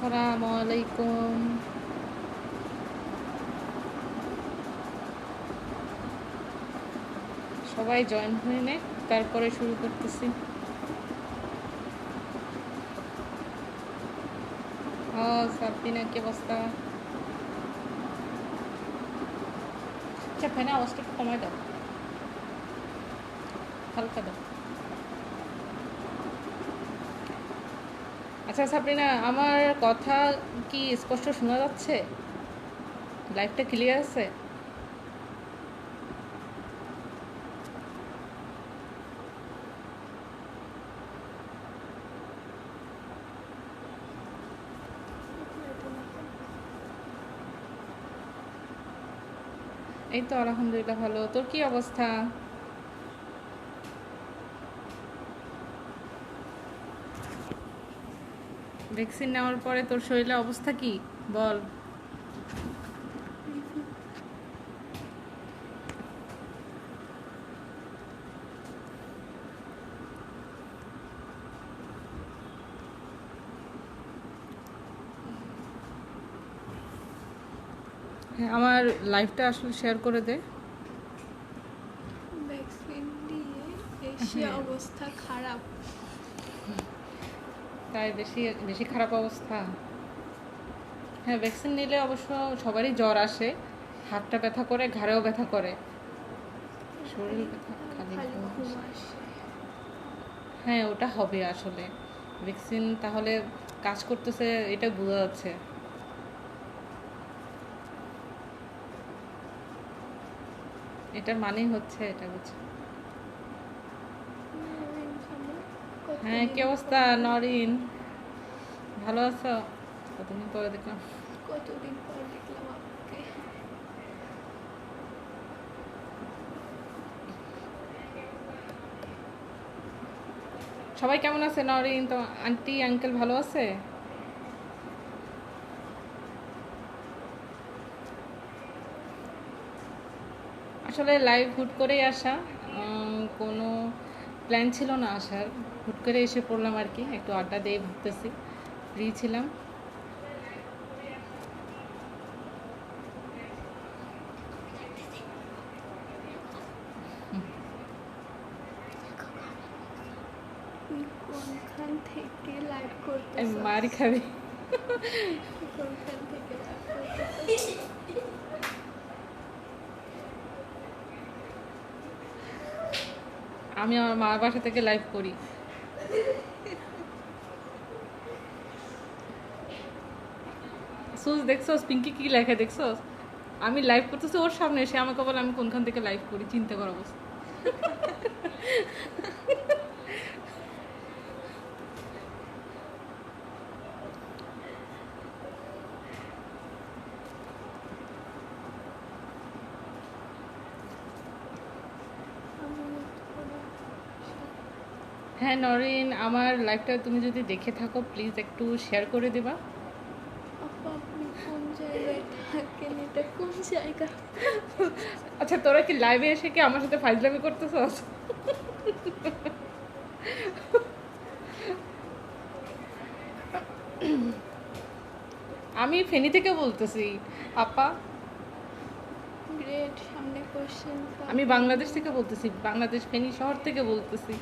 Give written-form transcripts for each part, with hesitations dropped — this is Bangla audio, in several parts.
আসসালামু আলাইকুম। সবাই জয়েন হয়ে নে, তারপরে শুরু করতেছি। সাবরিনা, কি অবস্থা? আচ্ছা, ফ্যানে আওয়াজটা একটু কমায় দাও, হালকা দাও। আচ্ছা সাবরিনা, আমার কথা কি স্পষ্ট শোনা যাচ্ছে? লাইভটা ক্লিয়ার আছে? এই তো আলহামদুলিল্লাহ ভালো। তোর কি অবস্থা? ভ্যাকসিন নেওয়ার পরে তোর শরীরের অবস্থা কি বল? হ্যাঁ, আমার লাইভটা আসলে শেয়ার করে দে। ভ্যাকসিন দিয়ে বেশি অবস্থা খারাপ। তাই বেশি বেশি খারাপ অবস্থা? হ্যাঁ, ভ্যাকসিন নিলে অবশ্য সবারই জ্বর আসে, হাতটা ব্যথা করে, ঘাড়েও ব্যথা করে, শরীর ব্যথা, খালি খালি ঘুম ঘুম আসে। আসে। হ্যাঁ, ওটা হবে আসলে। ভ্যাকসিন তাহলে কাজ করতেছে, এটা বোঝা যাচ্ছে। এটার মানেই হচ্ছে এটা, বুঝছি। হ্যাঁ, কি অবস্থা নরিন? ভালো আছো? কতদিন পরে দেখলাম। কতদিন পর দেখলাম আপনাকে। সবাই কেমন আছে নরিন? তো আন্টি আঙ্কেল ভালো আছে? আসলে লাইভ হুট করেই আসা, কোনো প্ল্যান ছিল না আসার, হুট করে এসে পড়লাম আর কি। একটু আড্ডা দিয়ে ভাবতেছি, ফ্রি ছিলাম। তুই কোনখান থেকে লাইভ করতেছ? মারি খাবি। কোনখান থেকে লাইভ করতেছ? আমি আমার মার বাসা থেকে লাইভ করি। সুজ দেখছোস পিঙ্কি কি লেখা দেখছোস? আমি লাইভ করতেছি ওর সামনে, সে আমাকে বলে আমি কোনখান থেকে লাইভ করি। চিন্তা কর অবস্থা। হ্যাঁ নরিন, আমার লাইভটা তুমি যদি দেখে থাকো প্লিজ একটু শেয়ার করে দেবা। আপা, আপনি কোন জায়গায় থাকেন? এটা কোন জায়গা? আচ্ছা, তোরা কি লাইভে এসে কি আমার সাথে ফাইজলামি করতেছস? আমি ফেনী থেকে বলতেছি আপা। গ্রেট, সামনে কোশ্চেন। আমি বাংলাদেশ থেকে বলতেছি, বাংলাদেশ ফেনী শহর থেকে বলতেছি।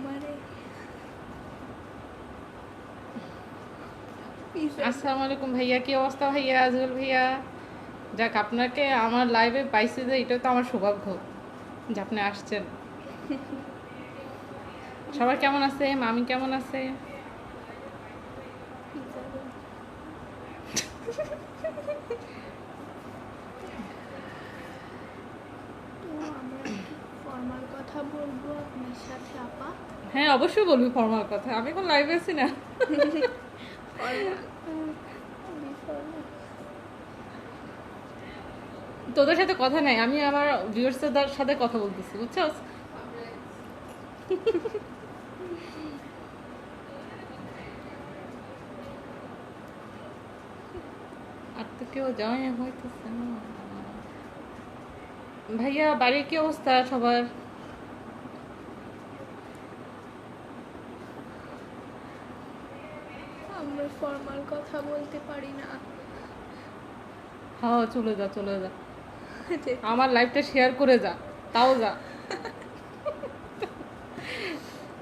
মানে আসসালামু আলাইকুম ভাইয়া, কি অবস্থা ভাইয়া? আজগল ভাইয়া, যাক আপনাকে আমার লাইভে পাইছি, যে এটা তো আমার সৌভাগ্য যে আপনি আসছেন। সবাই কেমন আছে? মামি কেমন আছে? তো আমরা কি ফর্মাল কথা বলবো আপনার সাথে আপা? হ্যাঁ অবশ্যই বলবি ফর্মাল কথা, আমি এখন লাইভে আছি না। ফর্মাল, বিফর্মাল। তোদের সাথে কথা নাই, আমি আমার ভিউয়ার্সদের সাথে কথা বলতেছি, বুঝছস? আর তো কেউ যায় হইতেছে না। ভাইয়া বাড়ির কি অবস্থা সবার? আমি ফর্মাল কথা বলতে পারি না। হ্যাঁ চলে যা চলে যা, আমার লাইফটা শেয়ার করে যা, তাও যা।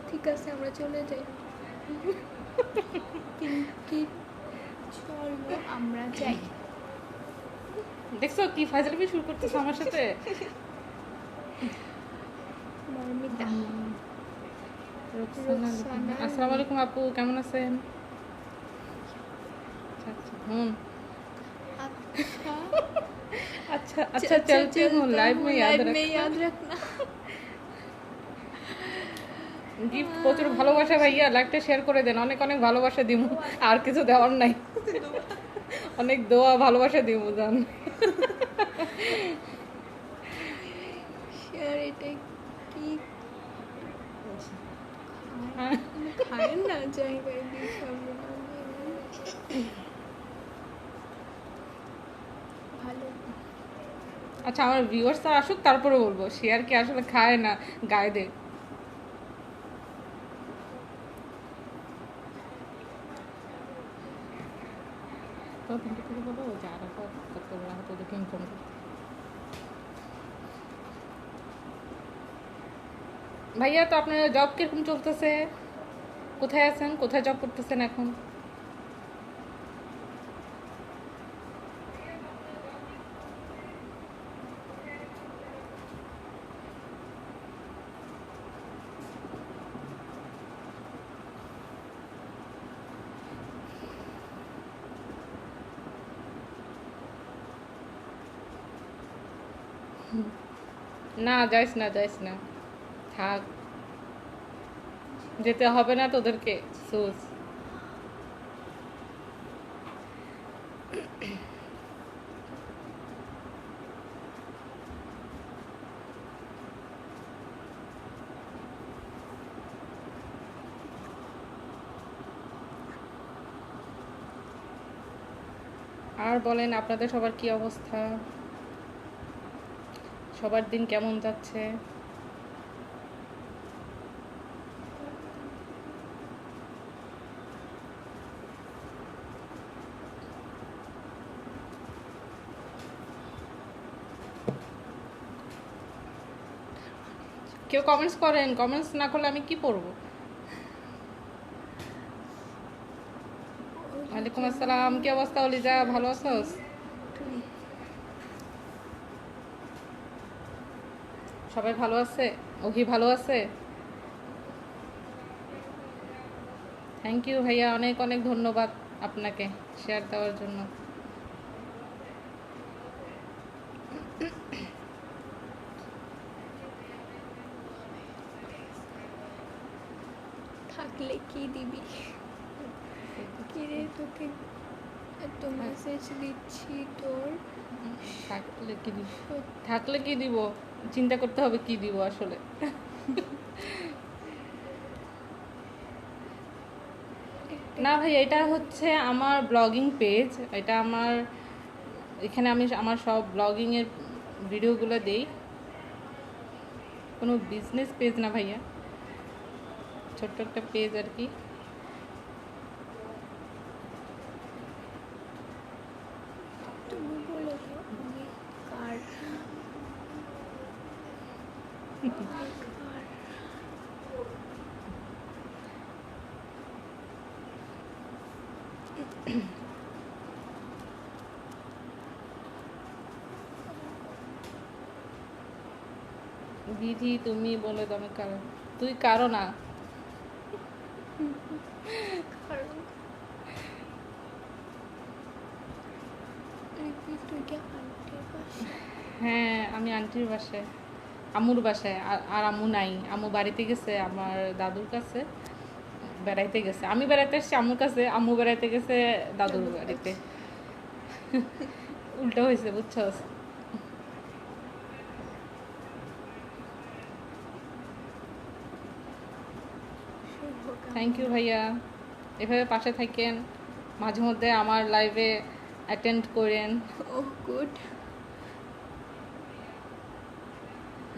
ঠিক আছে আমরা চলে যাই। পিঙ্কি চলো আমরা যাই। দেখছো কি ফাজলামি শুরু করতেছো আমার সাথে। মর্মিতা রোকসানা রোকসানা। আসসালামু আলাইকুম আপু, কেমন আছেন? আচ্ছা আচ্ছা अच्छा अच्छा चलती हूँ लाइव में याद याद रखना। रखना। গিফট প্রচুর ভালোবাসা ভাইয়া, লাইকটা শেয়ার করে দেন, অনেক অনেক ভালোবাসা দিব, আর কিছু দেওয়ার নাই। অনেক দোয়া ভালোবাসা দিব জান। শেয়ার এটা কি খায় না জায়গায় দিয়ে সামনে ভালো। আচ্ছা আমার ভিউয়ার্স তো আসুক তারপরে বলবো, শেয়ার কি আসলে খায় না গায়ে দে। তো তিনটে থেকে বলো যে আর কত বলা হতো ওদেরকে ইনফর্ম করতে। ভাইয়া তো আপনার জব কিরকম চলতেছে? কোথায় আছেন, কোথায় জব করতেছেন এখন? না যাইস না যাইস না, থাক, যেতে হবে না তোদেরকে সুস। আর বলেন আপনাদের সবার কি অবস্থা, সবার দিন কেমন যাচ্ছে? কেউ কমেন্টস করেন, কমেন্টস না করলে আমি কি পড়বো? ওয়ালাইকুম আসসালাম, কি অবস্থা অলিজা, ভালো আছোস? সবাই ভালো আছে? ওহি ভালো আছে? থ্যাংক ইউ ভাইয়া, অনেক অনেক ধন্যবাদ আপনাকে শেয়ার দেওয়ার জন্য। থাকলে কি দিবি? কি রে তোকে এত মেসেজ দিচ্ছি তোর থাকলে কি দিব, থাকলে কি দিব, চিন্তা করতে হবে কি দিব আসলে। না ভাই, এটা হচ্ছে আমার ব্লগিং পেজ, এটা আমার, এখানে আমি আমার সব ব্লগিংয়ের ভিডিওগুলো দেই, কোনো বিজনেস পেজ না ভাইয়া, ছোট্ট একটা পেজ আর কি। তুমি বলে দাও আমি কার বিধি তুমি বলে দাও, আমি কারো, তুই কারো না। কারণ তুই কি আন্টির বাসায়? হ্যাঁ আমি আন্টির বাসায়, আম্মুর বাসায়, আর আম্মু নাই, আম্মু বাড়িতে গেছে আমার দাদুর কাছে বেড়াইতে গেছে, আমি বেড়াইতে এসেছি আম্মুর কাছে, আম্মু বেড়াইতে গেছে দাদুর বাড়িতে। উল্টো হয়েছে বুঝছো। থ্যাংক ইউ ভাইয়া, এভাবে পাশে থাকেন, মাঝে মধ্যে আমার লাইভে অ্যাটেন্ড করেন, ও গুড,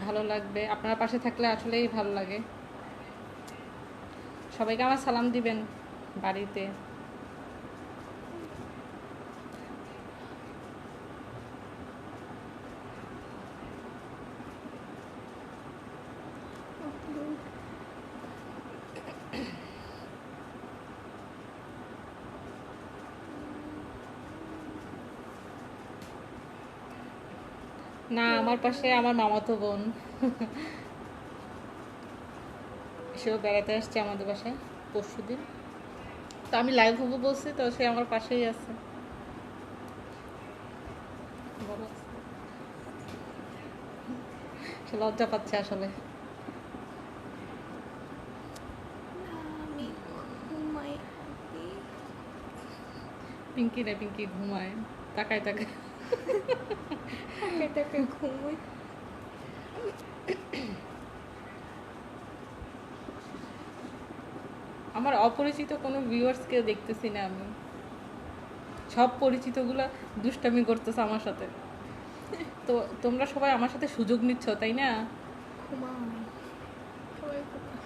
ভালো লাগবে, আপনার পাশে থাকলে আসলেই ভালো লাগে। সবাইকে আমার সালাম দিবেন বাড়িতে। না, আমার পাশে আমার মামাতো বোন সেও বেড়াতে আসছে আমাদের বাসায় পরশুদিন। তো আমি লাইভ হবো বলছি, তো সে আমার পাশেই আছে। বলো। সে লজ্জা পাচ্ছে আসলে। আমি ঘুমাই। পিঙ্কি না, পিঙ্কি ঘুমায় তাকায় তাকায়। তাকে তাকে ঘুমাই। আমার অপরিচিত কোনো ভিউয়ার্সকে দেখতেছি না আমি। সব পরিচিতগুলো দুষ্টামি করতেছে আমার সাথে। তো তোমরা সবাই আমার সাথে সুযোগ নিচ্ছ, তাই না? ঘুমাই। সবাই ঘুমাই।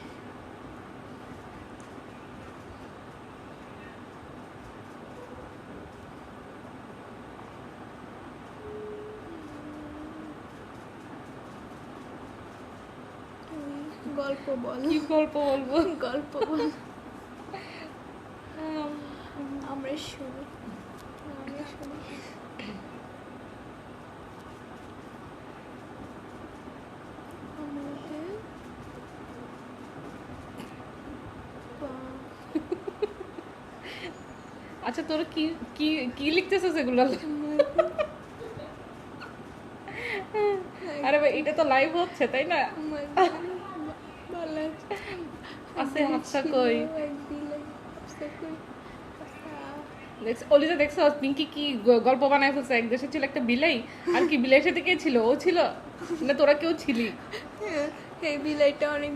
তুই গল্প বল। কি গল্প বলবো? গল্প বল। আমরা শুনি। আমরা শুনি। আমাদের আচ্ছা, তোর কি কি কি লিখতেছিস এগুলো? আরে ভাই, এটা তো লাইভ হচ্ছে, তাই না? আছে হাফসা কই? দেখছ অলিজা, দেখছো পিঙ্কি কি গল্প বানায় ফেলছে? এক দেশে ছিল একটা বিলাই, আর কি বিলাই সাথে কে ছিল? ও ছিল না, তোরা কেউ ছিলি? এই বিলাইটা অনেক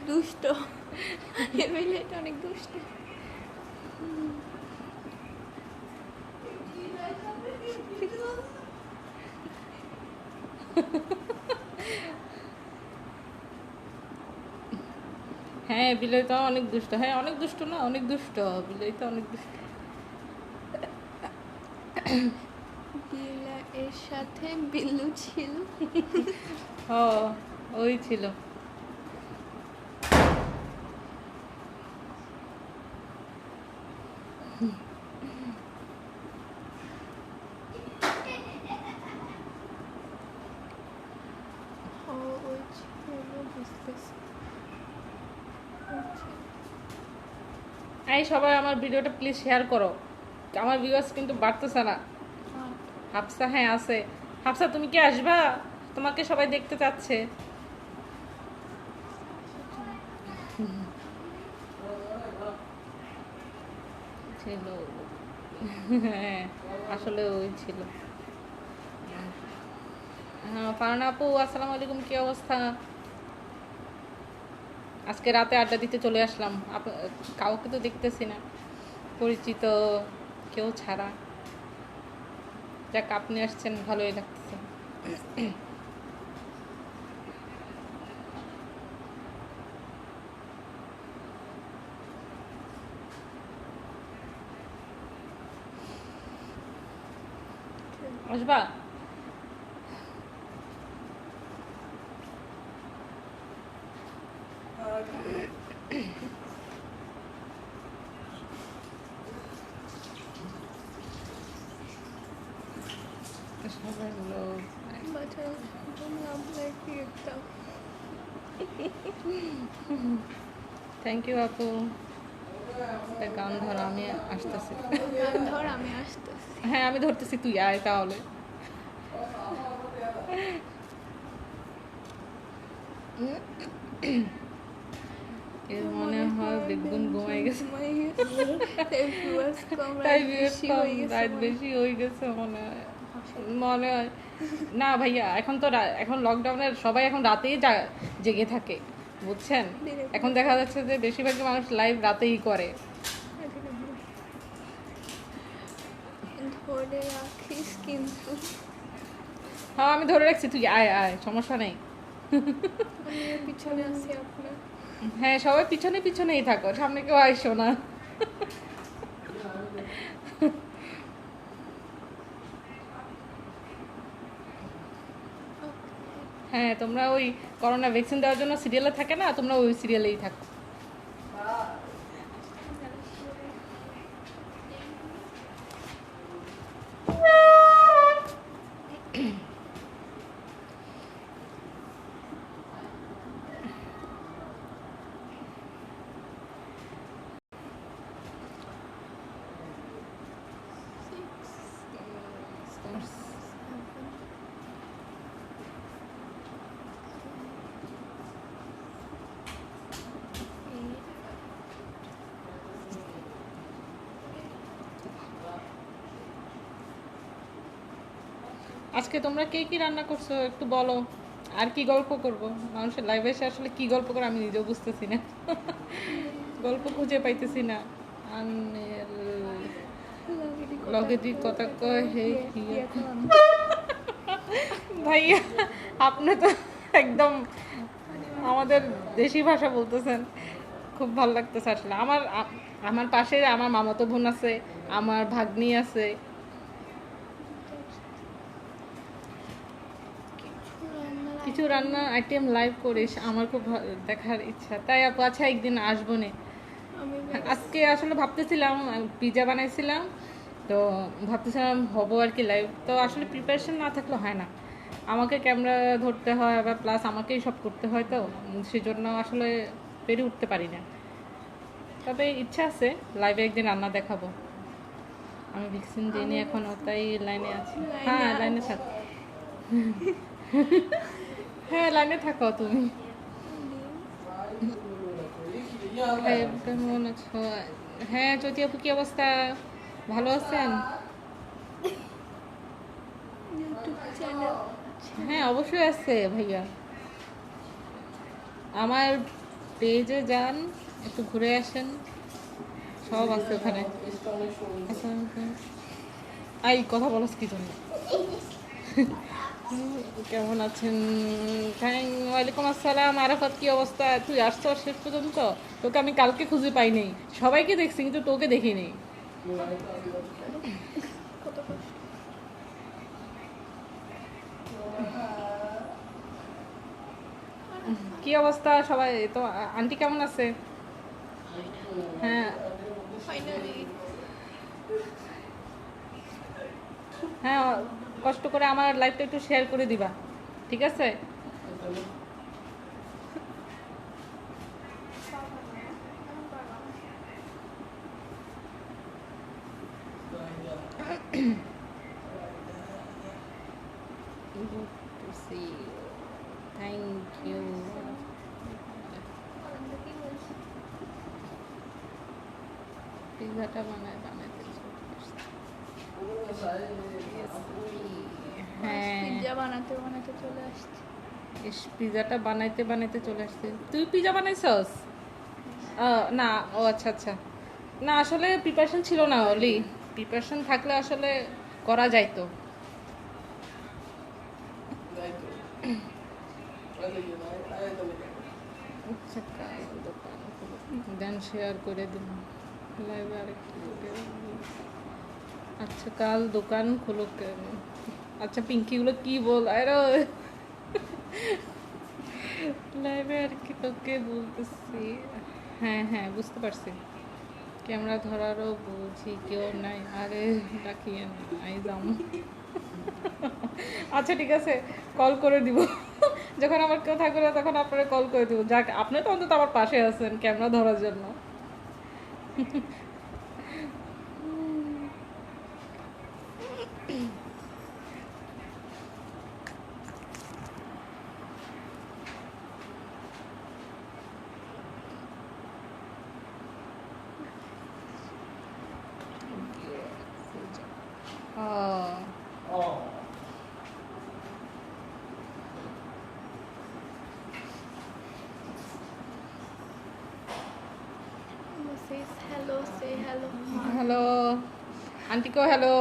দুষ্ট। এই বিলাইটা অনেক দুষ্ট। হ্যাঁ, বিলাই তো অনেক দুষ্ট। হ্যাঁ, অনেক দুষ্ট না, অনেক দুষ্ট। বিলাই তো অনেক দুষ্ট। বিলা এর সাথে বিল্লু ছিল। ও, ওই ছিল। ও ওই ছিল, বুঝতেছি। এই সবাই আমার ভিডিওটা প্লিজ শেয়ার করো, আমার ভিউয়ার্স কিন্তু বাড়তেছে না। হাফসা, হ্যাঁ আছে। হাফসা, তুমি কি আসবা? তোমাকে সবাই দেখতে চাচ্ছে। ছিল। হ্যাঁ, আসলে ওই ছিল। হ্যাঁ, ফারহানা আপু, আসসালামু আলাইকুম, কি অবস্থা? আজকে রাতে আড্ডা দিতে চলে আসলাম। কাউকে তো দেখতেছি না পরিচিত কেউ ছাড়া। যাক, আপনি আসছেন, ভালোই লাগতেছে। আসবা? সবাই লোক। বাচ্চা লাভ লাইক একটা। থ্যাংক ইউ আপু। একটা গান ধর, আমি আসতেছি। ধর আমি আসতেছি। হ্যাঁ, আমি ধরতেছি, তুই আয় তাহলে। এর মনে হয় বেগুন ঘুমাই গেছে। তাই viewers কম, রাত বেশি হয়ে গেছে মনে হয়। মনে হয় না ভাইয়া, এখন তো এখন লকডাউনের সবাই এখন রাতেই জেগে থাকে, বুঝছেন? এখন দেখা যাচ্ছে যে বেশিরভাগই মানুষ লাইভ রাতেই করে। ধরে রাখিস কিন্তু। হ্যাঁ, আমি ধরে রাখছি, তুই আয় আয়, সমস্যা নেই। আমি পিছনে আছি আপনার। হ্যাঁ, সবাই পিছনে পিছনেই থাকো, সামনে কেউ আইসো না। হ্যাঁ, তোমরা ওই করোনা ভ্যাকসিন দেওয়ার জন্য সিরিয়ালে থাকে না, তোমরা ওই সিরিয়ালেই থাকো। আজকে তোমরা কে কি রান্না করছো একটু বলো। আর কি গল্প করব? মানুষের লাইভে এসে আসলে কি গল্প করে আমি নিজেও বুঝতেছি না। গল্প খুঁজে পাইতেছি না। আনের লগেদি কথা কয় হে হিয়া। ভাইয়া আপনি তো একদম আমাদের দেশি ভাষা বলতেছেন, খুব ভালো লাগতেছে আসলে। আমার পাশে আমার মামাতো বোন আছে, আমার ভাগ্নি আছে। কিছু রান্না আইটেম লাইভ করিস, আমার খুব দেখার ইচ্ছা। তাই আপু আচ্ছা একদিন আসবো নে। আমি আজকে আসলে ভাবতেছিলাম পিৎজা বানাইছিলাম, তো ভাবতেছিলাম হবো আর কি লাইভ। তো আসলে প্রিপারেশন না থাকলে হয় না, আমাকে ক্যামেরা ধরতে হয় আবার প্লাস আমাকেই সব করতে হয়, তো সেজন্য আসলে পেরে উঠতে পারি না। তবে ইচ্ছা আছে লাইভে একদিন রান্না দেখাবো। আমি ভ্যাকসিন দিইনি এখনও, তাই লাইনে আছি। হ্যাঁ লাইনে থাকো। হ্যাঁ লাইনে থাকো তুমি। হ্যাঁ, কেমন আছো? হ্যাঁ জ্যোতি আপু কি অবস্থা? ভালো আছেন? ইউটিউব চ্যানেল হ্যাঁ অবশ্যই আছে ভাইয়া। আমার পেজে যান, একটু ঘুরে আসেন, সব আছে ওখানে। আই কথা বলস কি জন্য? কেমন আছেন? ওয়ালাইকুম আসসালাম। আরাফাত কি অবস্থা? তুই আসছো শেষ পর্যন্ত? তোকে আমি কালকে খুঁজে পাই নাই, সবাইকে দেখছি কিন্তু তোকে দেখি নেই। কত কষ্ট। কি অবস্থা সবাই? তো আন্টি কেমন আছে? হ্যাঁ ফাইনালি হ্যাঁ, কষ্ট করে আমার লাইফটা একটু শেয়ার করে দিবা, ঠিক আছে? Good to see you. Thank you. পিৎজাটা বানাইতে হ্যাঁ পিৎজা বানাতে বানাতে চলে আসছে। পিৎজাটা বানাইতে বানাইতে চলে আসছে। তুই পিৎজা বানাইছস? না, ও আচ্ছা আচ্ছা। না আসলে প্রিপারেশন ছিল না অলি, প্রিপারেশন থাকলে আসলে করা যাইতো। আচ্ছা কাল দোকান দেন শেয়ার করে দিন লাইভে আরেকটু। আচ্ছা কাল দোকান খুলো কেন? আচ্ছা পিঙ্কিগুলো কি বল আরে লাইভে আর কি তোকে বলতেছি। হ্যাঁ হ্যাঁ বুঝতে পারছি, ক্যামেরা ধরারও বুঝি কেউ নাই। আরে ডাকিয়ে নাই যাম। আচ্ছা ঠিক আছে, কল করে দিব। যখন আমার কেউ থাকবে না তখন আপনারা কল করে দিব। যাক আপনি তো অন্তত আমার পাশে আছেন ক্যামেরা ধরার জন্য। হ্যালো সে হ্যালো হ্যালো আন্টিকেও হ্যালো।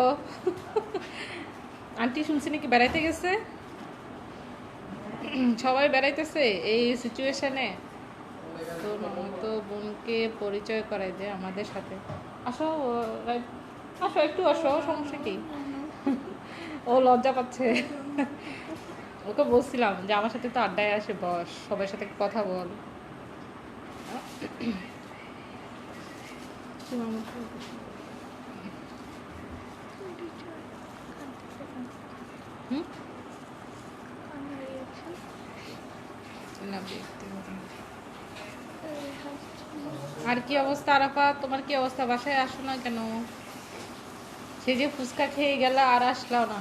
আন্টি শুনছি নাকি বেড়াইতে গেছে, সবাই বেড়াইতেছে এই সিচুয়েশনে। তো বোনকে পরিচয় করাই দে আমাদের সাথে। আসো আসো একটু আসো, সমস্যা কি? ও লজ্জা পাচ্ছে। ওকে বলছিলাম যে আমার সাথে তো আড্ডায় আসে, বস সবার সাথে কথা বল। হুম আর কি অবস্থা আরাফা? তোমার কি অবস্থা? বাসায় আসো না কেন? সে যে ফুচকা খেয়ে গেল আর আসলাও না।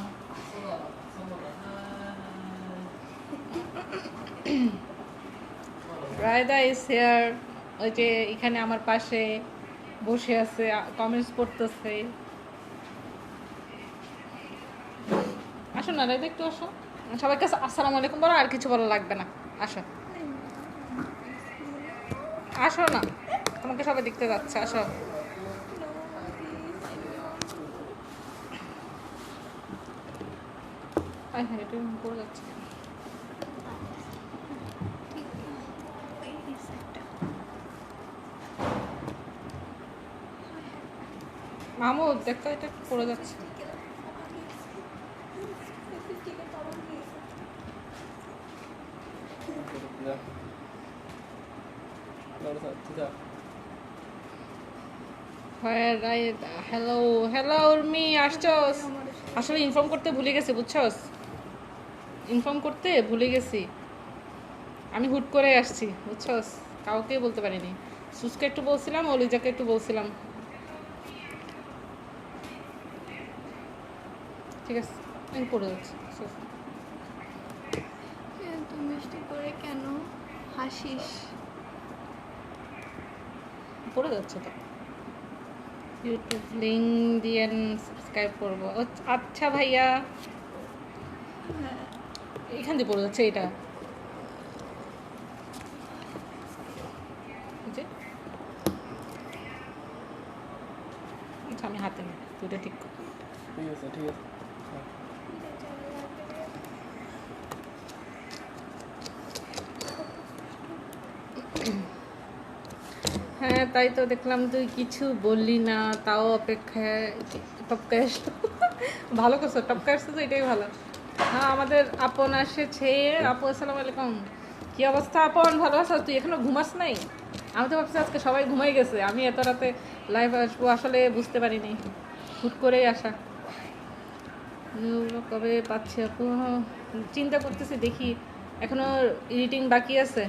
রায়দা ইজ হিয়ার, ওই যে এখানে আমার পাশে বসে আছে, কমেন্টস পড়তেছে। আসো না না রে, একটু আসো। সবাইকে আসসালামু আলাইকুম বলো, আর কিছু বলা লাগবে না। আসো আসো না, তোমাকে সবাই দেখতে যাচ্ছে, আসো। হ্যাঁ হ্যাঁ, এটা পড়ে যাচ্ছে। মাহমুদ দেখো, এটা পড়ে যাচ্ছে। হ্যালো হ্যালো উর্মি, আসছস? আসলে ইনফর্ম করতে ভুলে গেছি, বুঝছস? ইনফর্ম করতে ভুলে গেছি, আমি হুট করে আসছি, বুঝছস? কাউকে বলতে পারিনি। সুসকে একটু বলছিলাম, অলিজাকে একটু বলছিলাম। ঠিক আছে, আমি পড়ে যাচ্ছি। এত মিষ্টি করে কেন হাসিস? পড়ে যাচ্ছে তো। ইউটিউব লিঙ্ক দিয়ে সাবস্ক্রাইব করবো। আচ্ছা ভাইয়া, এখান দিয়ে পড়ে যাচ্ছে এটা। যে আচ্ছা, আমি হাতে নিই, দুটো ঠিক কর। ঠিক আছে ঠিক আছে। হ্যাঁ তাই তো দেখলাম, তুই কিছু বললি না, তাও অপেক্ষায় টপকায় আসলো। ভালো করছো, টপকায় আসছো তো, এটাই ভালো। হ্যাঁ, আমাদের আপন আসেছে। আপু আসসালামু আলাইকুম, কি অবস্থা আপন? ভালো আছো? তুই এখনো ঘুমাস নাই? আমি তো ভাবছি আজকে সবাই ঘুমাই গেছে, আমি এত রাতে লাইভ আসবো আসলে বুঝতে পারিনি, হুট করেই আসা। কবে পাচ্ছি আপু? চিন্তা করতেছি, দেখি এখনো এডিটিং বাকি আছে।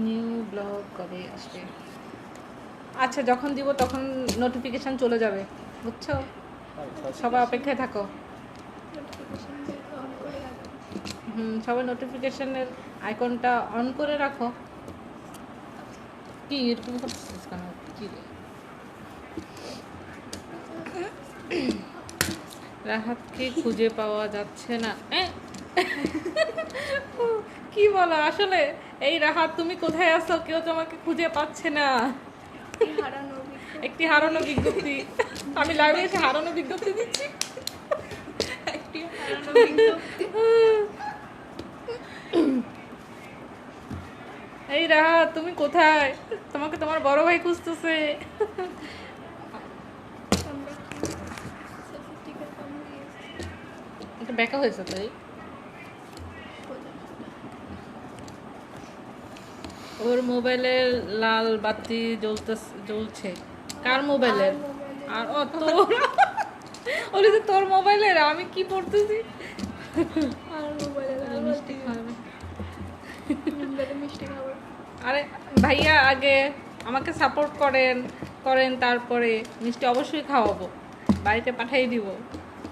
নিউ ব্লগ কবে আসবে? আচ্ছা, যখন দিব তখন নোটিফিকেশন চলে যাবে, বুঝছো? সবাই অপেক্ষায় থাকো। সবাই নোটিফিকেশনের আইকনটা অন করে রাখো। কি এরকম করতেছিস কেন? কি রে? রাহাতকে খুঁজে পাওয়া যাচ্ছে না। কি বলো আসলে? এই রাহাত, তুমি কোথায় আছো? কেউ তোমাকে খুঁজে পাচ্ছে না। একটি হারানো বিজ্ঞপ্তি। আমি লাইভে এসে হারানো বিজ্ঞপ্তি দিচ্ছি। এই রাহাত, তুমি কোথায়? তোমাকে তোমার বড় ভাই খুঁজতেছে। এটা বেকা হয়েছে তাই? ওর মোবাইলের লাল বাতি জ্বলছে। কার মোবাইলের? আর ও তোর। ওরে যে তোর মোবাইলের, আমি কি পড়তেছি? মিষ্টি খাবে। মিষ্টি খাবার। আরে ভাইয়া, আগে আমাকে সাপোর্ট করেন করেন, তারপরে মিষ্টি অবশ্যই খাওয়াবো, বাড়িতে পাঠিয়ে দিব,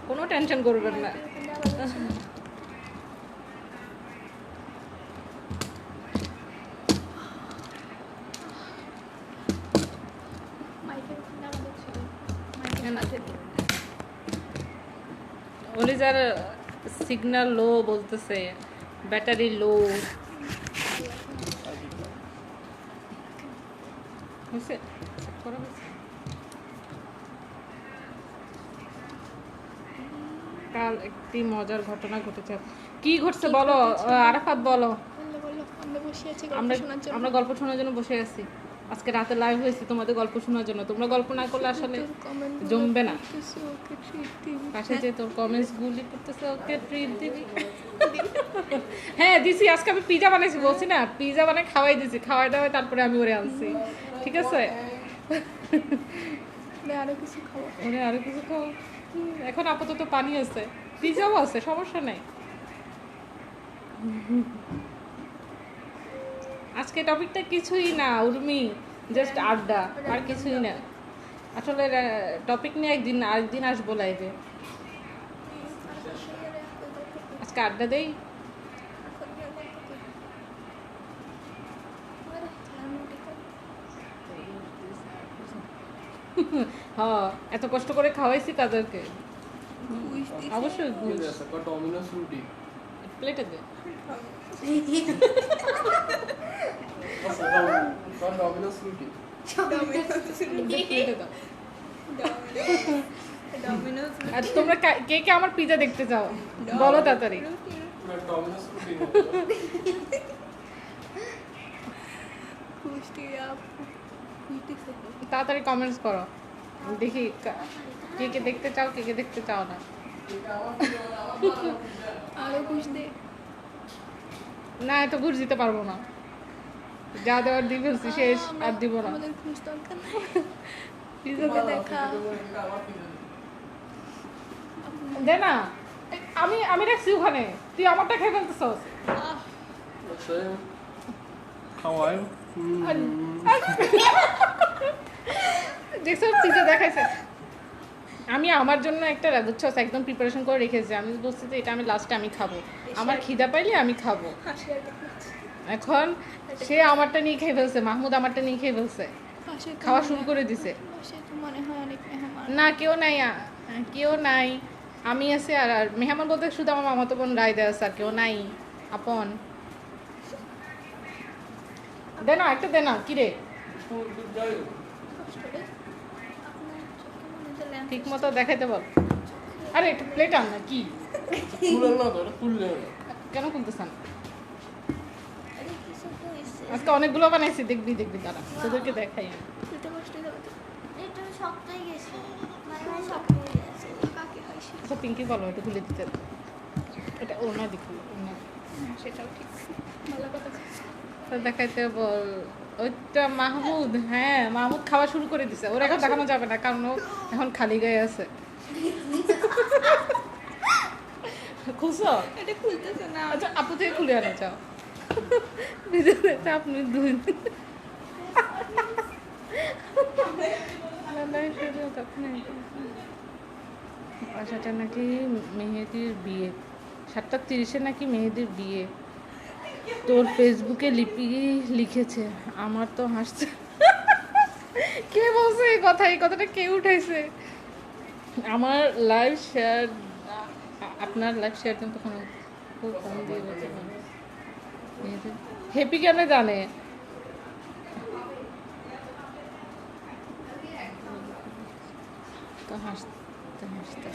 কোনো টেনশন করবেন না। অলিজার সিগন্যাল লো বলতেছে, ব্যাটারি লো। হয়েছে? করা হয়েছে? কাল একটি মজার ঘটনা ঘটেছে। কি ঘটছে বলো আরাফাত, বলো। আমরা গল্প শোনার জন্য বসে আছি। আজকে রাতে লাইভ হয়েছে তোমাদের গল্প শোনার জন্য। তোমরা গল্প না করলে আসলে জমবে না। পাশে যে তোর কমেন্টস গুলি করতেছে, ওকে ট্রিট দিবি। হ্যাঁ দিছি, আজকে আমি পিজা বানাইছি, বলছি না? পিজা বানাই খাওয়াই দিছি, খাওয়াই দাওয়াই তারপরে আমি ওরে আনছি। ঠিক আছে, আরো কিছু খাবো। ওরে আরো কিছু খাও। এখন আপাতত পানি আছে, পিজাও আছে, সমস্যা নাই। আজকে টপিকটা কিছুই না উর্মি, জাস্ট আড্ডা, আর কিছুই না। আসলে টপিক নিয়ে আরেকদিন আসবো লাইভে। আজকে আড্ডা দেই। হ্যাঁ, এত কষ্ট করে খাওয়াইছি তাদেরকে। ঘুষ দিছে। অবশ্যই কি ঘুষ। আছে কত ডমিনোস রুটি প্লেটে দে। আচ্ছা কত ডমিনোস রুটি প্লেটে দাও। ডমিনোজ আর তোমরা কে কে আমার পিজা দেখতে চাও বলো তাড়াতাড়ি। ডমিনোস রুটি ঘুষ দিয়ে ঘুষ দিছে। তাড়াতাড়ি কমেন্টস করো, দেখি কে কে দেখতে চাও, কে কে দেখতে চাও না। আরো ঘুষ দে। না, এত ঘুষ দিতে পারবো না, যা দেওয়ার দিয়ে ফেলছি শেষ, আর দিব না। আমাদের ঘুষ দরকার নাই। পিজা তোকে দেখা। দে না, আমি আমি রাখছি ওখানে, তুই আমারটা খেয়ে ফেলতেছস। আহ, খাওয়াই দেখছো পিজা দেখাইছে। আমি আমার জন্য একটা বুঝছস একদম প্রিপারেশন করে রেখেছি। আমি বলছি যে এটা আমি লাস্টে আমি খাবো, আমার খিদা পাইলে আমি খাবো। হাসি আর দেখছি। এখন সে আমারটা নিয়ে খেয়ে ফেলছে, মাহমুদ আমারটা নিয়ে খেয়ে ফেলছে, পাশে তো খাওয়া মনে- শুরু করে দিছে। পাশে তো মনে হয় অনেক মেহমান। না কেউ নাই, কেউ নাই, আমি আছি। আর আর মেহমান বলতে শুধু আমার মামাতো বোন রায়দা আছে, আর কেউ নাই আপন। দে না, একটা দে না, কিরে কষ্ট রে। আপনার চোখে মনে হচ্ছে ল্যাম্প ঠিক মতো দেখাইতে বল। আরে একটু প্লেট আন না, কি খুলে না তো খুললে কেন খুলতেছেন? আরে কিছু তো হইছে। আজকে অনেকগুলো বানাইছি, দেখবি দেখবি দাঁড়া, তোদেরকে দেখাই আমি। এটা কষ্ট দেবে তো। এটা শক্তই গেছে মানে শক্ত হয়ে গেছে। কাকে হয় সে? আচ্ছা পিঙ্কি বলো এটা খুলে দিতে। এটা ওনা দেখি ওনা সেটাও ঠিক। ভালো কথা। তো দেখাইতে বল। ওইটা মাহমুদ, হ্যাঁ মাহমুদ খাওয়া শুরু করে দিছে। ওর এখন দেখানো যাবে না কারণ ও এখন খালি গায়ে আছে। খুলছো? এটা খুলতেছে না। আচ্ছা আপু থেকে খুলে আনা যাও। ভিতরে তো আপনি দুই বাসাটা নাকি মেহেদির বিয়ে, 7:30 নাকি মেহেদির বিয়ে। তোর ফেসবুকে লিপি লিখেছে, আমার তো হাসছে। কে বলছে এই কথা? এই কথাটা কে উঠাইছে? আমার লাইভ শেয়ার, আপনার লাইভ শেয়ার কিন্তু কোনো খুব কম দিয়ে বলছে। হ্যাপি কেন জানে? তো হাসতে হাসতে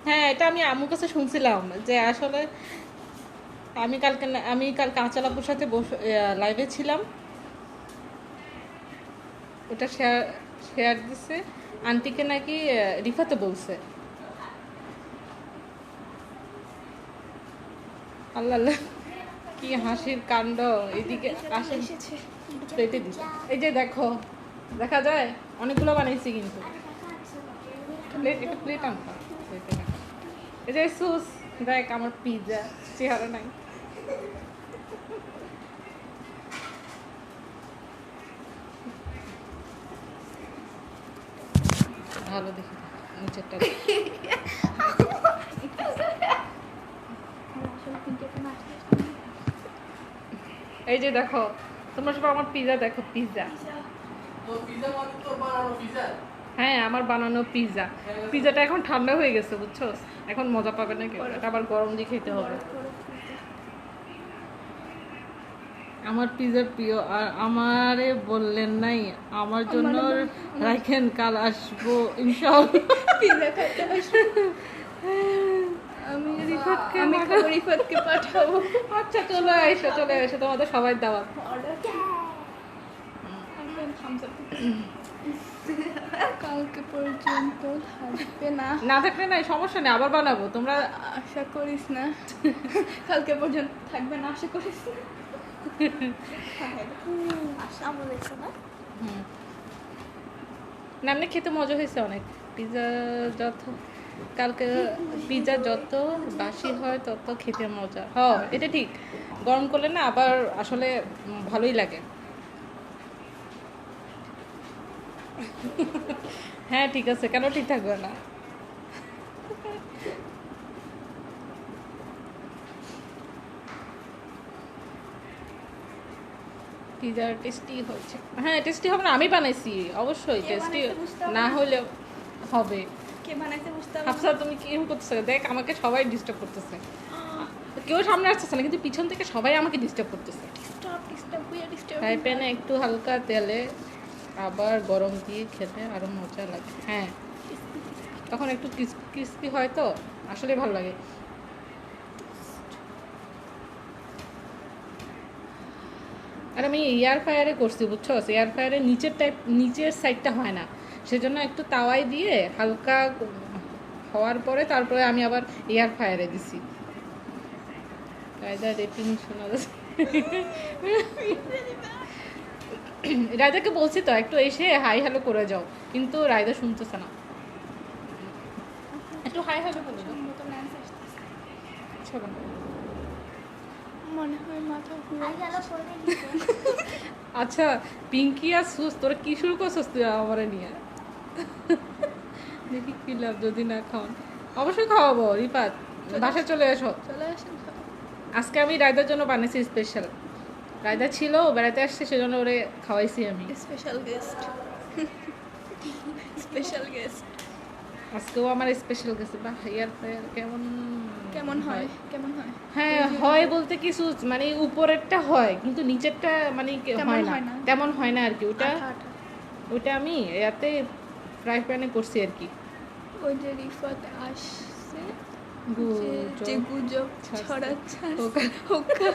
হ্যাঁ, এটা আমি আম্মুর কাছে শুনছিলাম যে আসলে আমি কাল কাঁচালাপুর সাথে লাইভে ছিলাম, ওটা শেয়ার দিছে। আন্টিকে নাকি রিফাতে বলছে। আল্লাহ আল্লাহ, কি হাসির কাণ্ড! এদিকে আসে এসেছে। প্লেটে দিছে। এই যে দেখো, দেখা যায় অনেকগুলো বানাইছি কিন্তু। প্লেট, এটা প্লেট আনবা। এই যে সুস, দেখ আমার পিৎজা, চেহারা নাই। ভালো দেখি নিচেরটা। আসলে কিন্তু এখানে আসতে এই যে দেখো, তোমরা সব আমার পিৎজা দেখো, পিৎজা। তো পিজা মানে তো বানানো পিজা হ্যাঁ, আমার বানানো পিৎজা। পিৎজাটা এখন ঠান্ডা হয়ে গেছে বুঝছো, এখন মজা পাবে না কেউ, এটা আবার গরম দিয়ে খেতে হবে। আমার পিৎজা প্রিয়, আর আমারে বললেন নাই আমার জন্য রাখেন, কাল আসবো ইনশাআল্লাহ। পিজা খেতে আসবে। আমি রিফাতকে আমি খাবো, রিফাতকে পাঠাবো। আচ্ছা চলে এসো, তোমাদের সবাই দাওয়াত। কালকে পর্যন্ত থাকবে না। না থাকলে নাই, সমস্যা নেই, আবার বানাবো। তোমরা আশা করিস না। কালকে পর্যন্ত থাকবে না আশা করিস না। আম্মু দেখছো না না এমনি খেতে মজা হয়েছে অনেক। পিৎজা কালকে পিৎজা যত বাসি হয় তত খেতে মজা। এটা ঠিক, গরম করলে না আবার আসলে ভালোই লাগে। হ্যাঁ ঠিক আছে, কেন ঠিক থাকবে না? পিৎজা টেস্টি হয়েছে। হ্যাঁ টেস্টি হবে না, আমি বানাইছি অবশ্যই কে টেস্টি বানাইছে বুঝতে হবে না না। হলে হবে। কে বানাইছে বুঝতে হবে হাফসা তুমি কি করতেছো? দেখ আমাকে সবাই ডিস্টার্ব করতেছে, কেউ সামনে আসতেছে না কিন্তু পিছন থেকে সবাই আমাকে ডিস্টার্ব করতেছে। ফ্রাই প্যানে একটু হালকা তেলে আবার গরম দিয়ে খেতে আরো মজা লাগে। হ্যাঁ তখন একটু ক্রিস্পি হয় তো আসলে ভালো লাগে। আর আমি এয়ার ফ্রায়ারে করছি বুঝছো, এয়ার ফ্রায়ারে নিচের সাইডটা হয় না, সেজন্য একটু তাওয়ায় দিয়ে হালকা হওয়ার পরে তারপরে আমি আবার এয়ার ফ্রায়ারে দিছি। রায়দা রেপিং শোনা যাচ্ছে। রায়দাকে বলছি তো একটু এসে হাই হ্যালো করে যাও, কিন্তু রায়দা শুনতেছে না। একটু হাই হ্যালো করে দাও। আচ্ছা বাবা। মনে হয় মাথা ঘুরে আই গেল করে দিতে আচ্ছা পিঙ্কি আর সুস তোরা কি শুরু করছিস তুই আমার নিয়ে? দেখি কি লাভ যদি না খাওয়ান। অবশ্যই খাওয়াবো রিপাত, বাসায় চলে এসো। চলে আসেন সব। আজকে আমি রায়দার জন্য বানিয়েছি স্পেশাল। রায়দা ছিল ও বেড়াতে আসছে সেজন্য ওরে খাওয়াইছি আমি। স্পেশাল গেস্ট স্পেশাল গেস্ট আজকেও আমার স্পেশাল গেছে। বাহ এয়ার ফ্রায়ার কেমন কেমন হয় কেমন হয় হ্যাঁ হয় বলতে কিছু মানে উপরেরটা হয় কিন্তু নিচেরটা মানে তেমন হয় হয় না, না। তেমন হয় না আর কি। ওটা আঠা আঠা। ওটা আমি এতে ফ্রাই প্যানে করছি আর কি। ওই যে রিফাত আসছে যে গুজব গুজব ছাড়ছে। ছড়াচ্ছে হোকা। হোকা।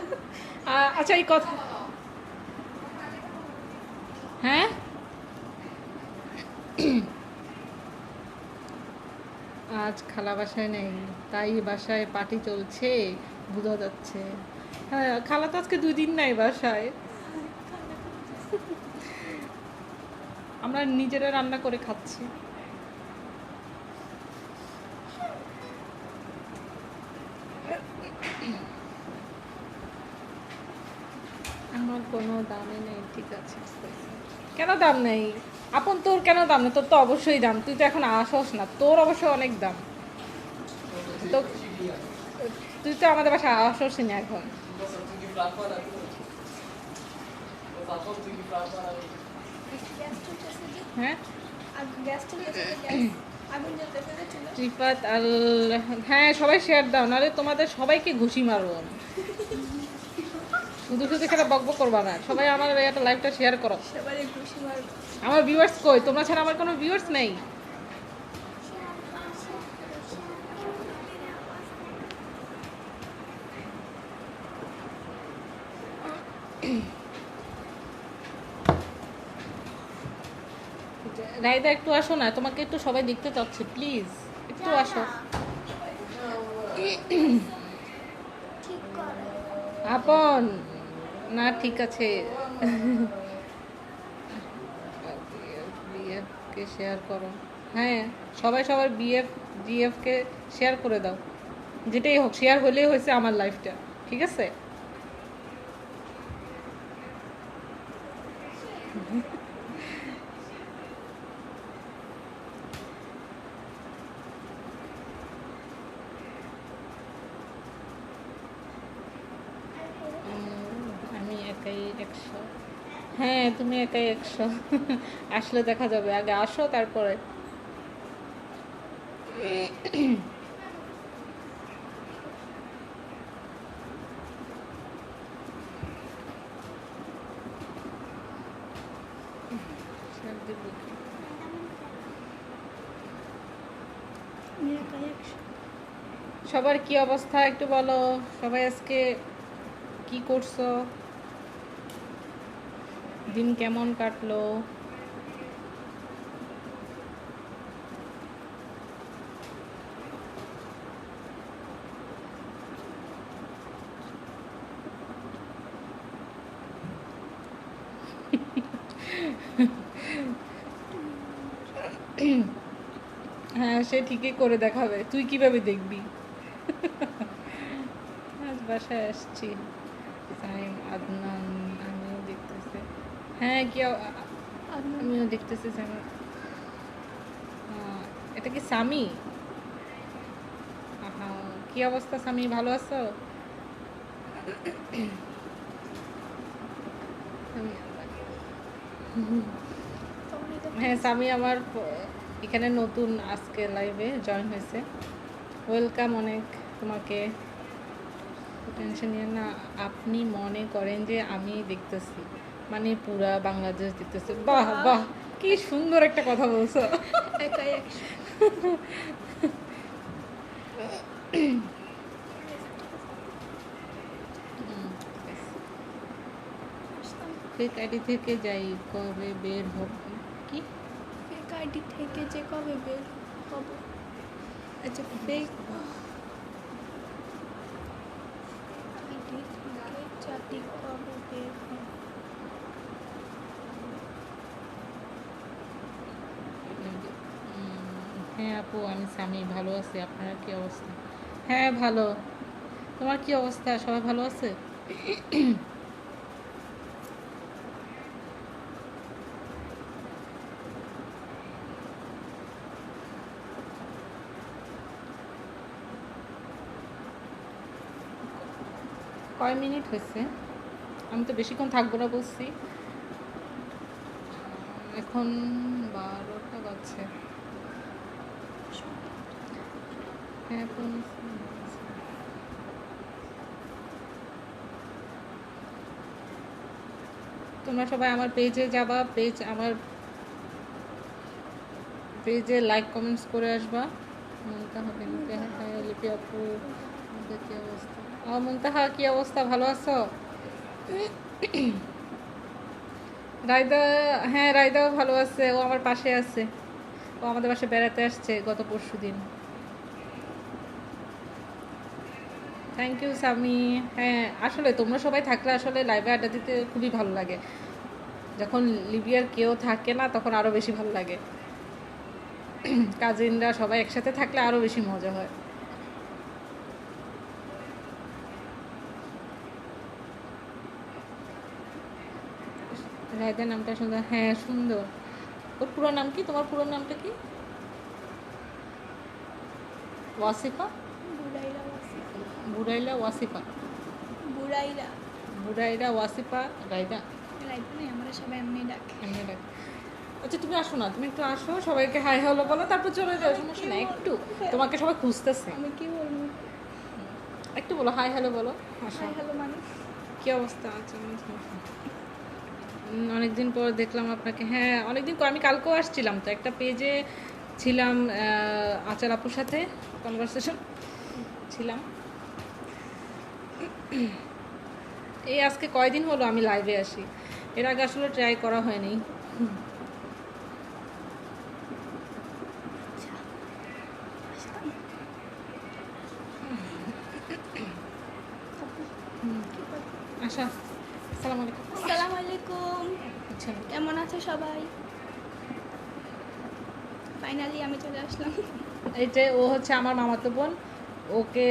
আচ্ছা এই কথা হ্যাঁ আজ খালা বাসায় নেই তাই বাসায় পার্টি চলছে বোঝা যাচ্ছে। হ্যাঁ খালা তো আজকে 2 দিন নাই বাসায়, আমরা নিজেরা রান্না করে খাচ্ছি। আমার কোনো দামই নেই, ঠিক আছে। কেন দাম নেই আপন? তোর কেন দাম নেই? তোর তো অবশ্যই দাম, তুই তো এখন আসস না, তোর অবশ্য অনেক দাম। তো তুই তো আমাদের বাসায় আসসই না এখন। হ্যাঁ গ্যাস চলেছে আগুন জ্বলতেছে যে চুলা। রিফাত আর হ্যাঁ সবাই শেয়ার দাও, নাহলে তোমাদের সবাইকে ঘুষি মারবো আমি। শুধু শুধু সেটা বকবক করবা না, সবাই আমার একটা লাইভটা শেয়ার করো। সবারই ঘুষি মারবো। আমার ভিউয়ার্স কই? তোমরা ছাড়া আমার কোনো ভিউয়ার্স নেই। রাইদা একটু আসো না, তোমাকে একটু সবাই দেখতে চাচ্ছে, প্লিজ একটু আসো। ঠিক করে আপন না ঠিক আছে। বিএফ কে শেয়ার করো। হ্যাঁ সবাই সবার জিএফ কে শেয়ার করে দাও, যেটাই হোক শেয়ার হলেই হয়েছে আমার লাইফটা, ঠিক আছে? আমি একাই 100। হ্যাঁ তুমি একাই 100। আসলে দেখা যাবে, আগে আসো তারপরে। সবার কি অবস্থা একটু বলো, সবাই আজকে কি করছো, দিন কেমন কাটলো? হ্যাঁ সে ঠিকই করে দেখাবে, তুই কিভাবে দেখবি? আজ বাসায় আসছি। সাইম আদনান আমিও দেখতেছি। হ্যাঁ কি আমিও দেখতেছি সাইম। এটা কি সামি? কি অবস্থা সামি, ভালো আছো? তুমি তো হ্যাঁ সামি আমার এখানে নতুন আজকে লাইভে জয়েন হয়েছে। ওয়েলকাম অনেক তোমাকে। টেনশন নিয়ে না, আপনি মনে করেন যে আমি দেখতেছি, মানে পুরা বাংলাদেশ দেখতেছে। বাহ বাহ, কি সুন্দর একটা কথা বলছো। একাই একশো। ফেক আইডি থেকে যাই, কবে বের হব? কি ফেক আইডি থেকে যে কবে বের হব? আচ্ছা, ফেক আইডি থেকে জাতি কবে বের হব? হ্যাঁ আপু, আমি সামি, ভালো আছি। আপনার কি অবস্থা? হ্যাঁ ভালো। তোমার কি অবস্থা? সবাই ভালো আছে? কয় মিনিট হয়েছে? আমি তো বেশিক্ষণ থাকবো না বলছি। এখন 12টা বাজছে। হ্যাঁ তোমরা সবাই আমার পেজে যাবা, আমার পেজে লাইক কমেন্টস করে আসবা। মুনতাহা বিনতে, হ্যাঁ লিপি আপু, আমাদের কি অবস্থা? মুনতাহা কি অবস্থা, ভালো আছো? রায়দা, হ্যাঁ রায়দাও ভালো আছে, ও আমার পাশে আছে। ও আমাদের পাশে বেড়াতে আসছে গত পরশুদিন। Thank you Sami. হ্যাঁ আসলে তোমরা সবাই থাকলে আসলে লাইভে আড্ডা দিতে খুবই ভালো লাগে। যখন লিবিয়ার কেউ থাকে না তখন আরও বেশি ভালো লাগে। কাজিনরা সবাই একসাথে থাকলে আরও বেশি মজা হয়। রায়দার নামটা সুন্দর। হ্যাঁ সুন্দর। ওর পুরো নাম কি? তোমার পুরো নামটা কি? ওয়াসিফা? বুড়াইরা ওয়াসিফা। বুড়াইলা ওয়াসিফা? বুড়াইরা বুড়াইরা ওয়াসিফা রায়দা। রাইতে নেই, আমরা সবাই এমনি ডাকি। এমনি ডাক। আচ্ছা তুমি আসো না, তুমি একটু আসো, সবাইকে হাই হ্যালো বলো, তারপর চলে যাও, সমস্যা না। একটু তোমাকে সবাই খুঁজতেছে, আমি কি বলবো? একটু বলো হাই হ্যালো বলো। আসো। হাই হ্যালো মানুষ। কি অবস্থা? আচ্ছা অনেকদিন পর দেখলাম আপনাকে। হ্যাঁ অনেকদিন পর, আমি কালকেও আসছিলাম তো, একটা পেজে ছিলাম আচার আপুর সাথে কনভারসেশন ছিলাম। এই আজকে কয়দিন হলো আমি লাইভে আসি, এর আগে আসলে ট্রাই করা হয়নি। আশা, আসসালামু আলাইকুম। আসসালামু আলাইকুম। আচ্ছা কেমন আছে সবাই? ফাইনালি আমি চলে আসলাম। এই যে ও হচ্ছে আমার মামাতো বোন, ওকে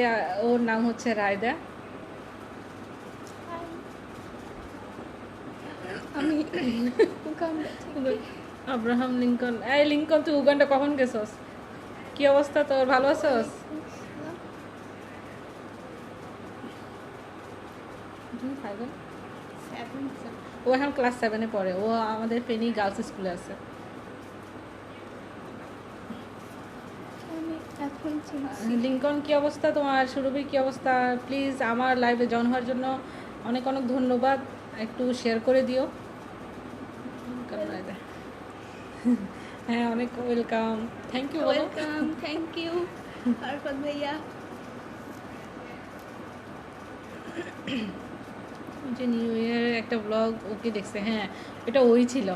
ওর নাম হচ্ছে রায়দা। আমি উগান্ডা থেকে। Abraham Lincoln. এই লিঙ্কন, তুই উগান্ডা কখন গেছস? কি অবস্থা তোর, ভালো আছস? ও এখন ক্লাস 7-এ পড়ে। ও আমাদের ফেনী গার্লস স্কুলে আছে। আমি এখন চিনছি। লিঙ্কন কি অবস্থা তোমার? সুরভি কি অবস্থা? প্লিজ আমার লাইভে জয়েন হওয়ার জন্য অনেক অনেক ধন্যবাদ। একটু শেয়ার করে দিও। হ্যাঁ অনেক welcome, thank you. Welcome, thank you Arafat ভাইয়া। যে নিউ ইয়ারের একটা ব্লগ ওকে দেখছে। হ্যাঁ এটা ওই ছিল,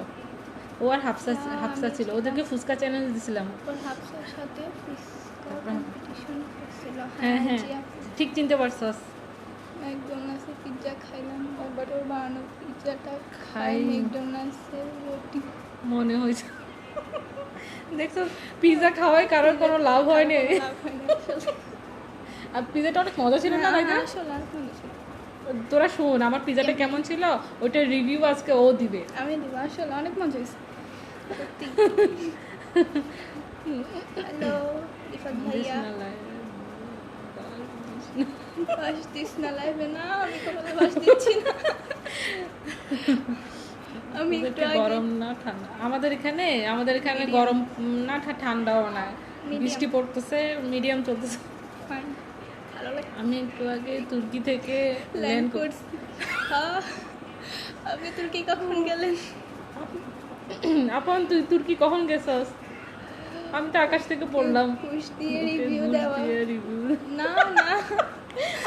ও আর হাফসা হাফসা ছিল, ওদেরকে ফুচকা চ্যানেল দিছিলাম। ওর হাফসার সাথে ফুচকা কম্পিটিশন করছিল। হ্যাঁ হ্যাঁ জি আপু। ঠিক চিনতে পারছস। ম্যাকডোনাল্ডসে পিৎজা খাইলাম, একবার ওর বানানো পিৎজাটা খাই। খাই। ম্যাকডোনাল্ডসের রুটি মনে হয়েছে, দেখছো পিৎজা খাওয়ায় কারোর কোনো লাভ হয়নি। লাভ হয়নি আসলে। আর পিৎজাটা অনেক মজা ছিল না ভাই? আসলে আর কোনো ছিল। তোরা শোন আমার পিৎজাটা কেমন ছিল, ওইটার রিভিউ আজকে ও দিবে। আমি দিব, আসলে অনেক মজা হয়েছে সত্যি। হ্যালো রিফাত ভাইয়া। বাস দিস না লাইভে। না আমি কোনো বাস দিচ্ছি না। আমি একটু ওদেরকে আগে গরম না ঠান্ডা, আমাদের এখানে গরম না ঠান্ডাও না, Medium. বৃষ্টি পড়তেছে, মিডিয়াম চলতেছে। ফাইন ভালো লাগে আমি একটু আগে তুর্কি থেকে ল্যান্ড ল্যান্ড করছি আপনি তুর্কি কখন গেলেন আপন তুই তুর্কি কখন গেছস? আমি তো আকাশ থেকে পড়লাম। ঘুষ দিয়ে রিভিউ দেওয়া রিভিউ না না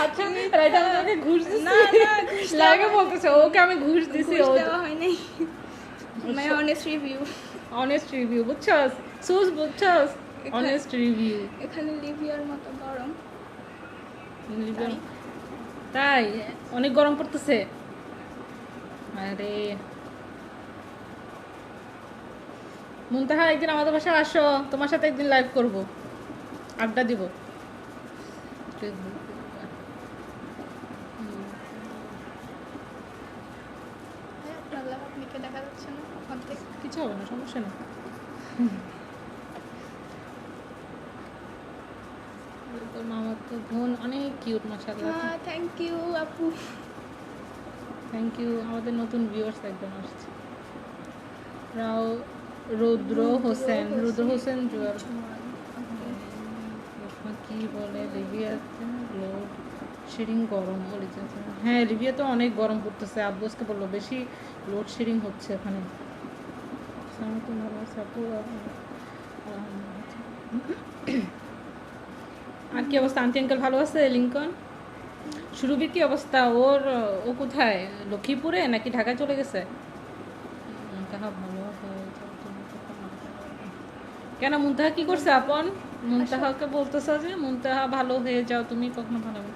আচ্ছা রাইট, আমি তোকে ঘুষ দিছি না না ঘুষ লাগে বলতেছে ওকে আমি ঘুষ দিছি। ঘুষ ও দেওয়া হয় নাই মাই অনেস্ট রিভিউ অনেস্ট রিভিউ বুঝছস, সুজ বুঝছস, এখানে- অনেস্ট রিভিউ। এখানে লিভিয়ার মতো গরম তাই অনেক গরম পড়তেছে। আরে মুনতাহা একদিন আমাদের বাসায় আসো, তোমার সাথে একদিন লাইভ করব, আড্ডা দিব। আল্লাহ আপনিকে দেখা যাচ্ছে না অর্ধেক কিছু হবে না, সমস্যা নেই। তোর মামার তো বোন অনেক কিউট মাশাআল্লাহ। হ্যাঁ থ্যাংক ইউ আপু থ্যাংক ইউ। আমাদের নতুন ভিউয়ার্স একজন আসছে, রাও রুদ্র হোসেন জুয়াল। কি বলে লিবিয়াতে লোড শেডিং গরম বলেছে। হ্যাঁ লিবিয়া তো অনেক গরম পড়তেছে, আব্বুসকে বললো বেশি লোড শেডিং হচ্ছে ওখানে। তো ভালো আছে আপু। আর কি অবস্থা আন্টি আঙ্কেল, ভালো আছে? লিঙ্কন সুরভির কি অবস্থা? ও কোথায়, লক্ষ্মীপুরে নাকি ঢাকায় চলে গেছে? মুনতাহা ভালো হয়ে যাও তুমি কখন কেন? মুনতাহা কি করছে আপন? মুনতাহাকে বলতেছ যে মুনতাহা ভালো হয়ে যাও তুমি কখনো ভালো হবে?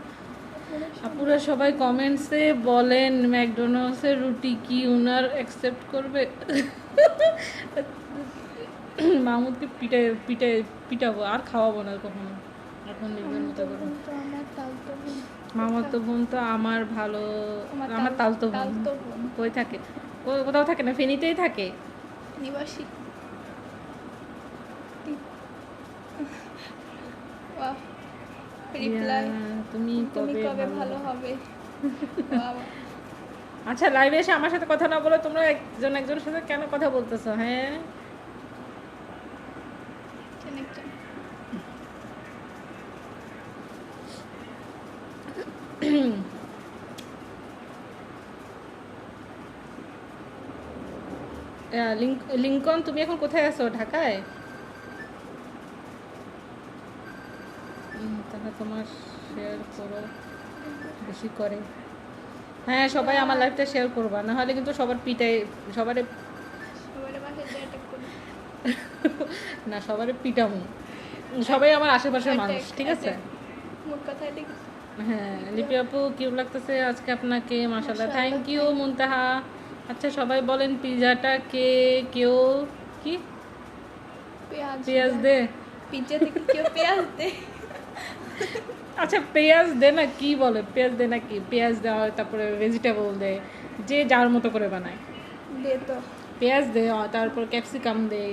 আপুরা সবাই কমেন্টসে বলেন ম্যাকডোনাল্ডসের রুটি কি উনার অ্যাকসেপ্ট করবে? মাহমুদকে পিটাবো আর খাওয়াবো না কখনো। এখন নিজের মতো করে তো আমার তালতো বোন মামার তো বোন তো আমার ভালো, আমার তালতো বোন তালতো বোন কই থাকে? কোথাও থাকে না, ফেনীতেই থাকে। নিবাসী বাহ রিপ্লাই তুমি তুমি কবে কবে ভালো ভালো হবে? হবে বাবা আচ্ছা লাইভে এসে আমার সাথে কথা না বলে তোমরা একজনের সাথে কেন কথা বলতেছো? হ্যাঁ অনেকজন লিঙ্কন তুমি এখন কোথায় আছো? ঢাকায়? তাহলে তোমার শেয়ার করো বেশি করে। হ্যাঁ সবাই আমার লাইফটা শেয়ার করবা, না হলে কিন্তু সবার সবারে সবার বাসায় যে অ্যাটাক করি না সবারে পিটামু, সবাই আমার আশেপাশের Attack, মানুষ, ঠিক আছে? মোট কথা এটা কি? হ্যাঁ লিপি আপু কিউট লাগতেছে আজকে আপনাকে, মাশাআল্লাহ। মাশাআল্লাহ, থ্যাংক ইউ মুনতাহা। আচ্ছা সবাই বলেন পিজাটা কেউ কি পেঁয়াজ দে? পিজ্জা থেকে কেউ পেঁয়াজ দে আচ্ছা পেঁয়াজ দে না, কি বলে পেঁয়াজ দে নাকি? পেঁয়াজ দেওয়া হয়, তারপরে ভেজিটেবল দে, যে যার মতো করে বানায়। দে তো পেঁয়াজ দে, তারপর ক্যাপসিকাম দে,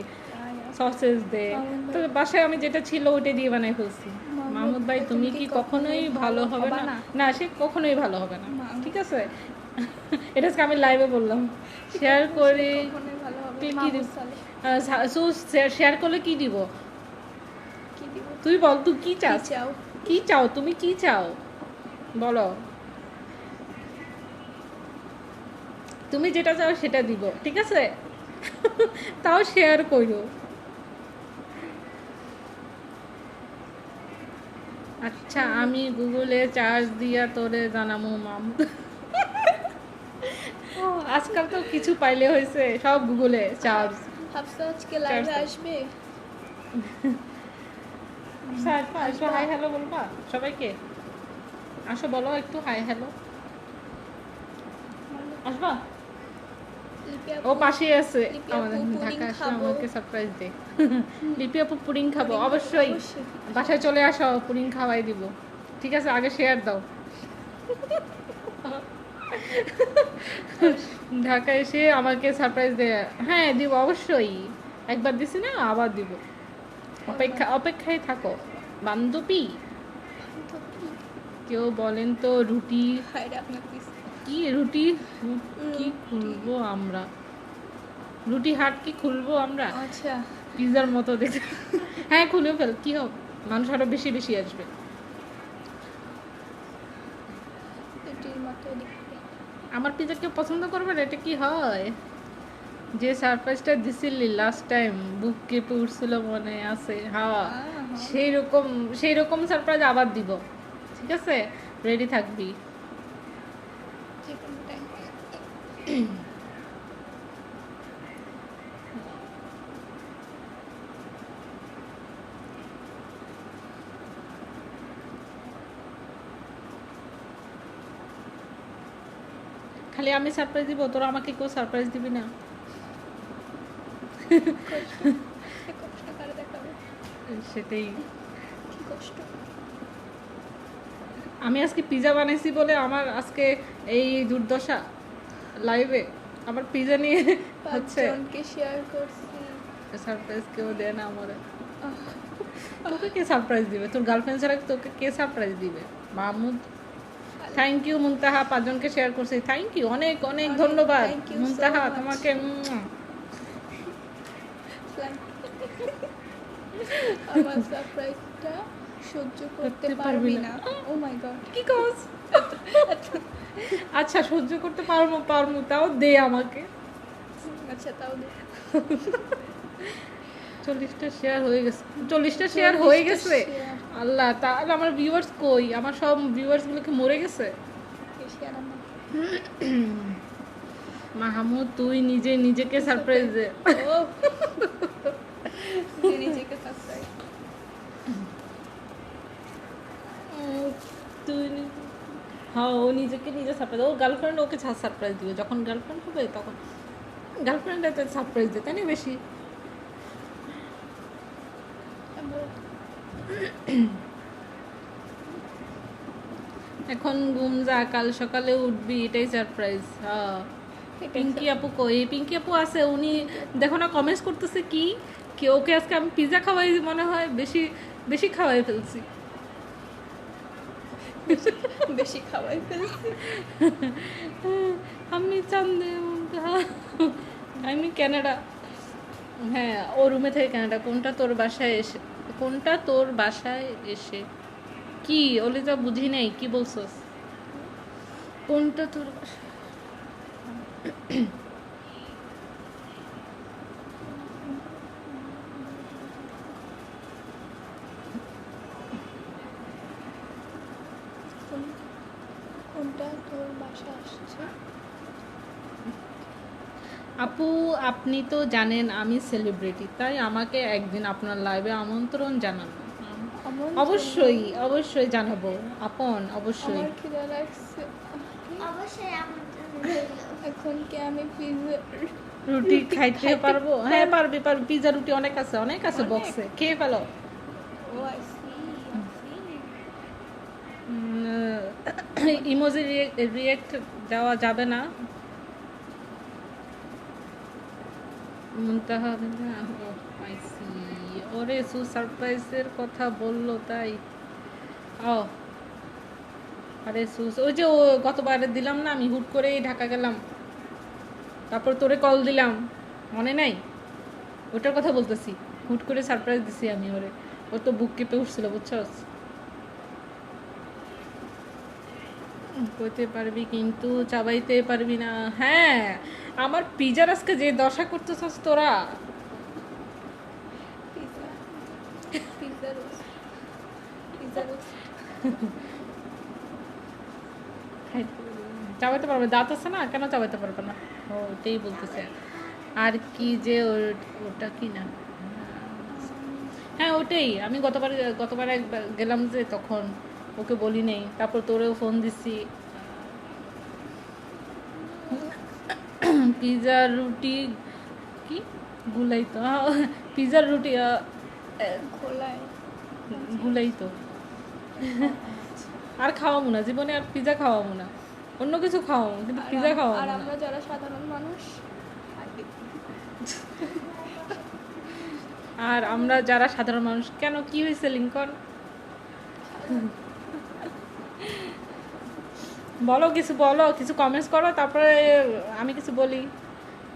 সসেস দে। তো বাসায় আমি যেটা ছিল ওইটা দিয়ে বানাই ফেলছি। মাহমুদ ভাই তুমি কি কখনোই ভালো হবে না? না সে কখনোই ভালো হবে না, ঠিক আছে? এটা আজকে আমি লাইভে বললাম, শেয়ার করে কখনোই ভালো হবে তুই কি মাহমুদ দিস? সালেহ। শেয়ার করলে কি দিব? কি দিব তুই বল, তুই কি কি চাস? চাও কি চাও তুমি, কি চাও বলো? তুমি যেটা চাও সেটা দিব, ঠিক আছে? তাও শেয়ার করো। আচ্ছা আমি গুগলে চার্জ দিয়া তোরে জানামু মামুদ। আজকাল তো কিছু পাইলে হয়েছে, সব গুগলে চার্জ। হাফসা আজকে লাইভে চার্জ। আসবে আসো হাই হ্যালো বলবা সবাইকে, আসো বলো একটু হাই হ্যালো, আসবা? লিপি ও আপু পাশেই আছে লিপি আমাদের, আপু, ঢাকা পুডিং আসলে খাবো। আমাকে সারপ্রাইজ দে। লিপি আপু পুডিং খাবো পুডিং অবশ্যই, অবশ্যই। বাসায় চলে আসো, পুডিং খাওয়াই দিব, ঠিক আছে? আগে শেয়ার দাও। ঢাকা এসে আমাকে সারপ্রাইজ দে। হ্যাঁ দিব অবশ্যই, একবার দিছি না, আবার দিব। অপেক্ষায় থাকো বান্ধবী। কেউ বলেন তো রুটি হায়রে আপনার পিস কি? রুটি কি খুলবো আমরা? রুটি হাট কি খুলবো আমরা? আচ্ছা পিজার মতো দেখতে। হ্যাঁ খুলে ফেল, কি হবে, মানুষ আরো বেশি বেশি আসবে। এটির মতো দেখতে। আমার পিজা কেউ পছন্দ করবে না, এটা কি হয়? যে সারপ্রাইজটা দিছিলি লাস্ট টাইম, বুক কেঁপে উঠছিল মনে আছে? হ্যাঁ, সেই রকম সারপ্রাইজ আবার দিব, ঠিক আছে? রেডি থাকবি। যে কোনো টাইম। খালি আমি সারপ্রাইজ দিব, তোরা আমাকে কেউ সারপ্রাইজ দিবি না? কষ্ট করে দেখাবে। সেটাই। কি কষ্ট। আমি আজকে পিজা বানাইছি বলে আমার আজকে এই দুর্দশা। লাইভে আমার পিজা নিয়ে হচ্ছে। 5 জনকে শেয়ার করছি। সারপ্রাইজ কেউ দেয় না আমার। তোকে কে সারপ্রাইজ দিবে? তোর গার্লফ্রেন্ড ছাড়া তোকে কে সারপ্রাইজ দিবে? মাহমুদ। থ্যাংক ইউ মুনতাহা, 5 জনকে শেয়ার করছি, থ্যাংক ইউ, অনেক অনেক ধন্যবাদ thank you so Muntaha much. তোমাকে। আমার সারপ্রাইজটা সহ্য করতে পারবি না। ও মাই গড। কি কস? আচ্ছা সহ্য করতে পারবো, তাও দে আমাকে। আচ্ছা তাও দে। 40টা শেয়ার হয়ে গেছে, 40টা শেয়ার হয়ে গেছে। share। আল্লাহ, তাহলে আমার ভিউয়ার্স কই? আমার সব ভিউয়ার্স গুলো কি মরে গেছে? শেয়ার আমার। মাহমুদ তুই নিজেকে সারপ্রাইজ দে। ও নিজেকে সারপ্রাইজ। তুই হ্যাঁ, ও নিজেকে নিজে সারপ্রাইজ, ওর গার্লফ্রেন্ড ওকে সারপ্রাইজ দিবে, যখন গার্লফ্রেন্ড হবে তখন গার্লফ্রেন্ড এত সারপ্রাইজ দেয়, তাই না? বেশি এখন ঘুম যা, কাল সকালে উঠবি, এটাই সারপ্রাইজ। হ্যাঁ, পিঙ্কি আপু কই? পিঙ্কি আপু আছে, উনি দেখো না কমেন্টস করতেছে কি কি ওকে আজকে আমি পিজা খাওয়াই মনে হয়, বেশি বেশি খাওয়াই ফেলছি। বেশি খাওয়াই ফেলছি। আমি চান্দে, আমি কানাডা। হ্যাঁ, ও রুমে থেকে কানাডা। কোনটা তোর বাসায় এসে কি অলিজা বুঝি নাই, কি বলছস? কোনটা তোর বাসায়? কোনটা তোর বাসা আসছে? আপু আপনি তো জানেন আমি সেলিব্রিটি, তাই আমাকে একদিন আপনার লাইভে আমন্ত্রণ জানান। অবশ্যই জানাবো আপন, অবশ্যই। আমার খিদে লাগছে। অবশ্যই আমন্ত্রণ রইল। এখন কি আমি পিজা রুটি খাইতে পারবো? হ্যাঁ পারবি, পিজা রুটি অনেক আছে বক্সে, খেয়ে ফেলো। ও আই সি ইমোজি রিয়েক্ট দেওয়া যাবে না। মুনতাহা ওরে সারপ্রাইজের কথা বললো তাই। ও আরে ওই যে ও গতবারে দিলাম না, আমি হুট করেই ঢাকা গেলাম, তারপর তোরে কল দিলাম, মনে নাই? ওটার কথা বলতেছি, হুট করে সারপ্রাইজ দিছি আমি ওরে। ও তো বুক কেঁপে উঠছিল, বুঝছস? কইতে পারবি কিন্তু চাবাইতে পারবি না। হ্যাঁ, আমার পিজার আজকে যে দশা করতেছস তোরা। Pizza roast. চাবাইতে পারবে, দাঁত আছে না, কেন চাবাইতে পারবে না? ও ওটাই বলতেছে। আর কি যে ওটা কি না, হ্যাঁ ওটাই। আমি গতবার একবার গেলাম যে, তখন ওকে বলি নেই, তারপর তোরেও ফোন দিছি। পিজার রুটি কি গুলাই তো, পিজার রুটি গুলাই তো। আর খাওয়াবো না জীবনে, আর পিজা খাওয়াবো না, অন্য কিছু খাওয়াবো, কিন্তু পিজা খাওয়াবো আর না। আমরা যারা সাধারণ মানুষ, আর আমরা যারা সাধারণ মানুষ, কেন কি হয়েছে লিঙ্কন? বলো কিছু কমেন্টস করো, তারপরে আমি কিছু বলি।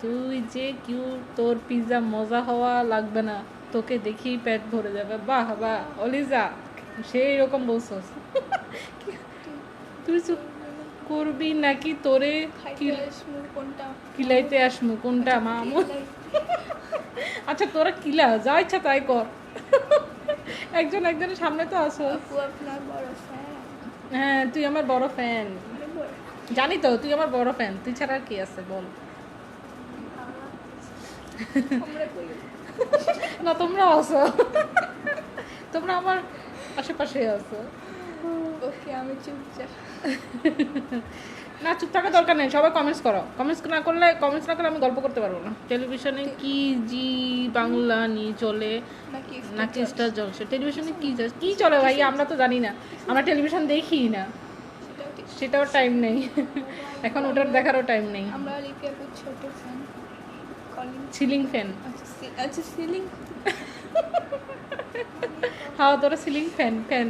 তুই যে কিউট, তোর পিৎজা মজা হওয়া লাগবে না, তোকে দেখেই পেট ভরে যাবে। বাহ বাহ অলিজা, সেই রকম বলছস। তুই চুপ করবি নাকি তোরে খাইতে আসমু কোনটা কিলাইতে আসমু কোনটা মামু? আচ্ছা তোরা কিলা, যা ইচ্ছা তাই কর। একজন একজনের সামনে তো আসো। আপু আপনার বড় ফ্যান হ্যাঁ তুই আমার বড় ফ্যান, জানি তো তুই আমার বড় ফ্যান। তুই ছাড়া আর কি আছে বল? আমরা কই না তোমরা আছো, তোমরা আমার আশেপাশে আছো। ওকে আমি চুপচাপ না চুপ থাকার দরকার নেই, সবাই কমেন্টস করো। কমেন্টস না করলে আমি গল্প করতে পারবো না। টেলিভিশনে কি জি বাংলা নিয়ে চলে নাকি স্টার জলসা? টেলিভিশনে কি চলে ভাই আমরা তো জানি না, আমরা টেলিভিশন দেখি না, সেটাও টাইম নেই। এখন ওটার দেখারও টাইম নেই। আমরা লিপি আপু ছোট ফ্যান কলিং সিলিং ফ্যান? আচ্ছা সিলিং হ্যাঁ তোরা সিলিং ফ্যান।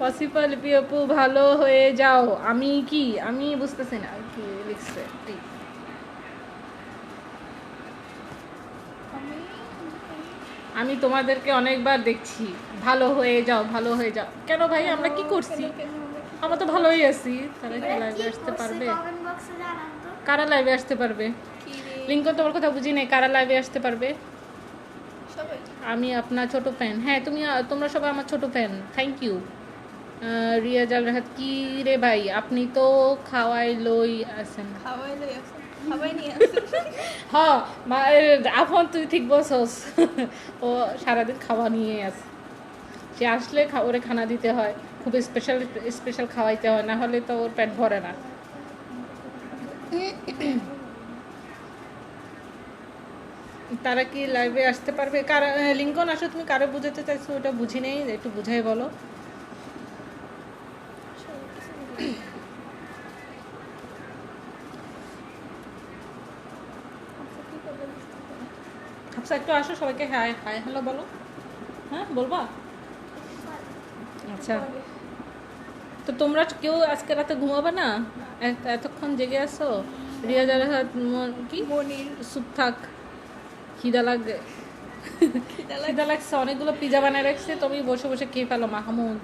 পসিবল লিপি আপু ভালো হয়ে যাও। আমি বুঝতেছি না কি লিখছে। আমি তোমাদেরকে অনেকবার দেখছি, ভালো হয়ে যাও ভালো হয়ে যাও। কেন ভাই আমরা কি করছি? আমরা তো ভালোই আছি। তারা কি লাইভে আসতে পারবে? কমেন্ট বক্সে জানান তো। কারা লাইভে আসতে পারবে? কি রে লিঙ্কন তোমার কথা বুঝি নেই, কারা লাইভে আসতে পারবে? সবাই আমি আপনার ছোট ফ্যান। হ্যাঁ তোমরা সবাই আমার ছোট ফ্যান, থ্যাংক ইউ। রিয়াজ আল রাহাত, কি রে ভাই আপনি তো খাওয়াই লই আছেন। খাওয়াই লই আছে খাওয়াই নিয়ে আছে হ্যাঁ আপন তুই ঠিক বলছস। ও সারাদিন খাওয়া নিয়ে আছে, সে আসলে ওরে খানা দিতে হয়, খুব স্পেশাল খাওয়াইতে হয়, না হলে তো ওর পেট ভরে না। তারা কি লাইভে আসতে পারবে? কারা লিঙ্কন আসো, তুমি কারো বুঝাতে চাইছো ওটা বুঝি নেই, একটু বুঝাই বলো। আচ্ছা একটু আসো, সবাইকে হাই হাই হ্যালো বলো। হ্যাঁ বলবা? আচ্ছা তো তোমরা কেউ আজকে রাতে ঘুমাবে না? এতক্ষণ জেগে আসো। রিয়াজ আল রাহাত, কি মনির চুপ থাক, খিদা লাগে। খিদা লাগছে, অনেকগুলো পিজা বানায় রাখছে, তুমি বসে বসে খেয়ে ফেলো। মাহমুদ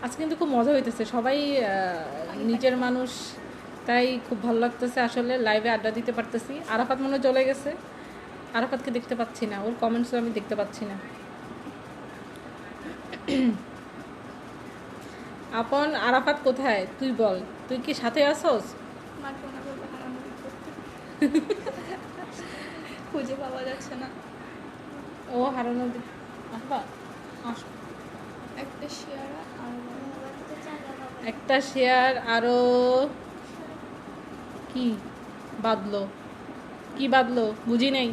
আজকে কিন্তু খুব মজা হইতেছে, সবাই নিজের মানুষ, তাই খুব ভালো লাগতেছে আসলে। লাইভে আড্ডা দিতে পারতেছি। আরাফাত মনে হয় চলে গেছে, আরাফাতকে দেখতে পাচ্ছি না, ওর কমেন্টসও আমি দেখতে পাচ্ছি না। আপন আরাফাত কোথায় তুই বল, তুই কি সাথে আসোস? মাকে ওনা বলবে হারানো করতে খুঁজে পাওয়া যাচ্ছে না। ও হারানো আরাফাত আসো। একটা শেয়ার আর একটা শেয়ার আরো কি বাদলো বুঝি নেই।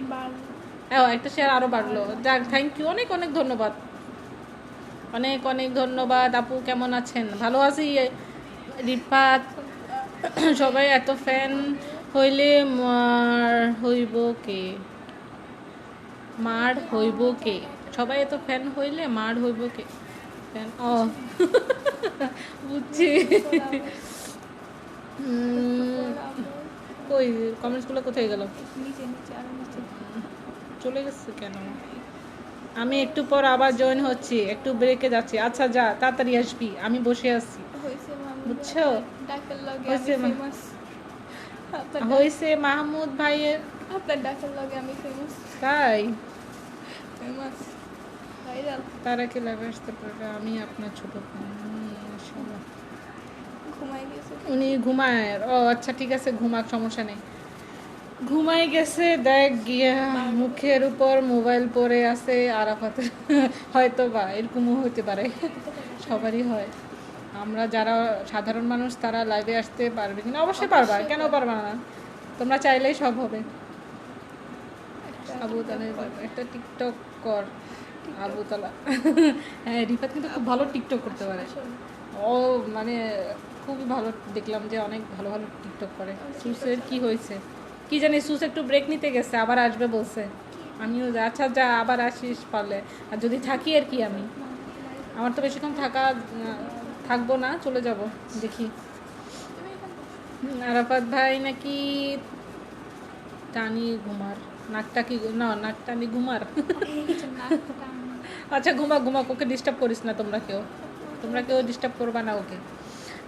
একটা শেয়ার আরো বাড়লো, যাক থ্যাংক ইউ, অনেক অনেক ধন্যবাদ, অনেক অনেক ধন্যবাদ। আপু কেমন আছেন? ভালো আছি রিফাত। সবাই এত ফ্যান হইলে মার হইব কে? সবাই এত ফ্যান হইলে মার হইব কে? ফ্যান ও বুঝছি। কই কমেন্টসগুলো কোথায় গেল? নিচে নিচে আরো নিচে চলে গেছে কেন? আমি একটু পর আবার জয়েন হচ্ছি, একটু ব্রেকে যাচ্ছি। আচ্ছা যা, তাড়াতাড়ি আসবি, আমি বসে আছি। হইছে মামু বুঝছো? ডাকের লগে হইছে আমি ফেমাস হয়েছে মাহমুদ ভাইয়ের, আপনার ডাকের লগে আমি ফেমাস তাই ফেমাস ভাইরাল তারা কি লাইভে আসতে পারবে? আমি আপনার ছোট বোন। ইনশাআল্লাহ। ঘুমাই গেছে উনি ঘুমায়? ও আচ্ছা ঠিক আছে, ঘুমাক, সমস্যা নেই। ঘুমাই গেছে, দেখ গিয়া মুখের উপর মোবাইল পড়ে আছে আরাফাতের। হয়তো বা এরকমও হতে পারে, সবারই হয়। আমরা যারা সাধারণ মানুষ তারা লাইভে আসতে পারবে কিনা? অবশ্যই পারবা, কেন পারবা না? তোমরা চাইলেই সব হবে। আবু তালের একটা টিকটক কর। আবু তালা, হ্যাঁ রিফাত কিন্তু খুব ভালো টিকটক করতে পারে। ও মানে খুবই ভালো, দেখলাম যে অনেক ভালো ভালো টিকটক করে। সুসের কি হয়েছে কি জানি, সুস একটু ব্রেক নিতে গেছে, আবার আসবে বলছে। আমিও আচ্ছা যা, আবার আসিস পারলে, আর যদি থাকি আর কি, আমার তো বেশিক্ষণ থাকা থাকবো না, চলে যাব দেখি। তুমি এখানে বসো। আরাফাত ভাই নাকি টানি ঘুমার, নাকটা কি না, নাক টানি ঘুমার। কিছু নাকটা টানো। আচ্ছা ঘুমা ঘুমা, ওকে ডিস্টার্ব করিস না, তোমরা কেউ ডিস্টার্ব করবা না ওকে।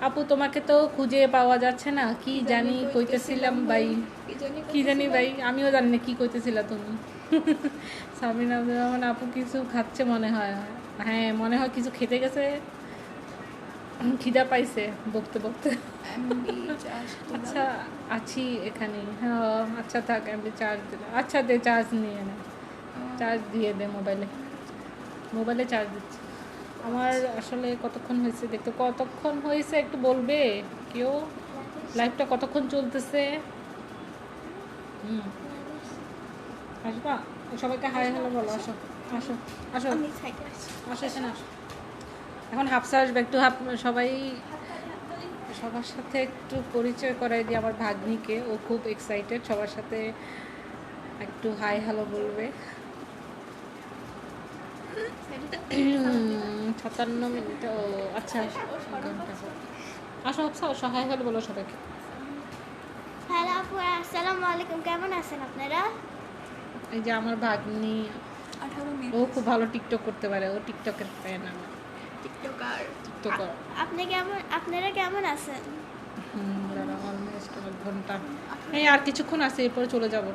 আপু তোমাকে তো খুঁজে পাওয়া যাচ্ছে না, কি জানি কইতেছিলাম ভাই, কি জানি ভাই, আমিও জানি না কি কইতেছিলা তুমি। সামিন আব্দুর রহমান আপু কিছু খাচ্ছে মনে হয়, হ্যাঁ মনে হয় কিছু খেতে গেছে, খিদা পাইছে বকতে বকতে। এমবি চার্জ দিলাম। আচ্ছা আছি এখানে, হ্যাঁ আচ্ছা থাক, আমি চার্জ দিলাম, আচ্ছা দে চার্জ নিয়ে না, চার্জ দিয়ে দে মোবাইলে চার্জ দিচ্ছি। আমার আসলে কতক্ষণ হয়েছে দেখতে, কতক্ষণ হয়েছে একটু বলবে কেউ, লাইভটা কতক্ষণ চলতেছে? আসবা, সবাইকে হাই হ্যালো বলো, আসো আসো আসো আমি সাইকেল আসছি। আসো, এখানে আসো। এখন হাফসা আসবে, একটু সবাই সবার সাথে একটু পরিচয় করাই দিই আমার ভাগ্নিকে, ও খুব এক্সাইটেড, সবার সাথে একটু হাই হ্যালো বলবে। 57 মিনিট, ও আচ্ছা আসো হাফসা, আসো হাই হ্যালো বলো সবাইকে। হ্যালো আপু, আসসালামু আলাইকুম, কেমন আছেন আপনারা? এই যে আমার ভাগ্নি, 18 মিনিট ও খুব ভালো টিকটক করতে পারে, ও টিকটকের ফ্যান, আমার টিকটকার। টিকটকার। আপনারা কেমন আছেন? দাঁড়া, অলমোস্ট 1 ঘন্টা, এই আর কিছুক্ষণ আছে, এরপরে চলে যাব।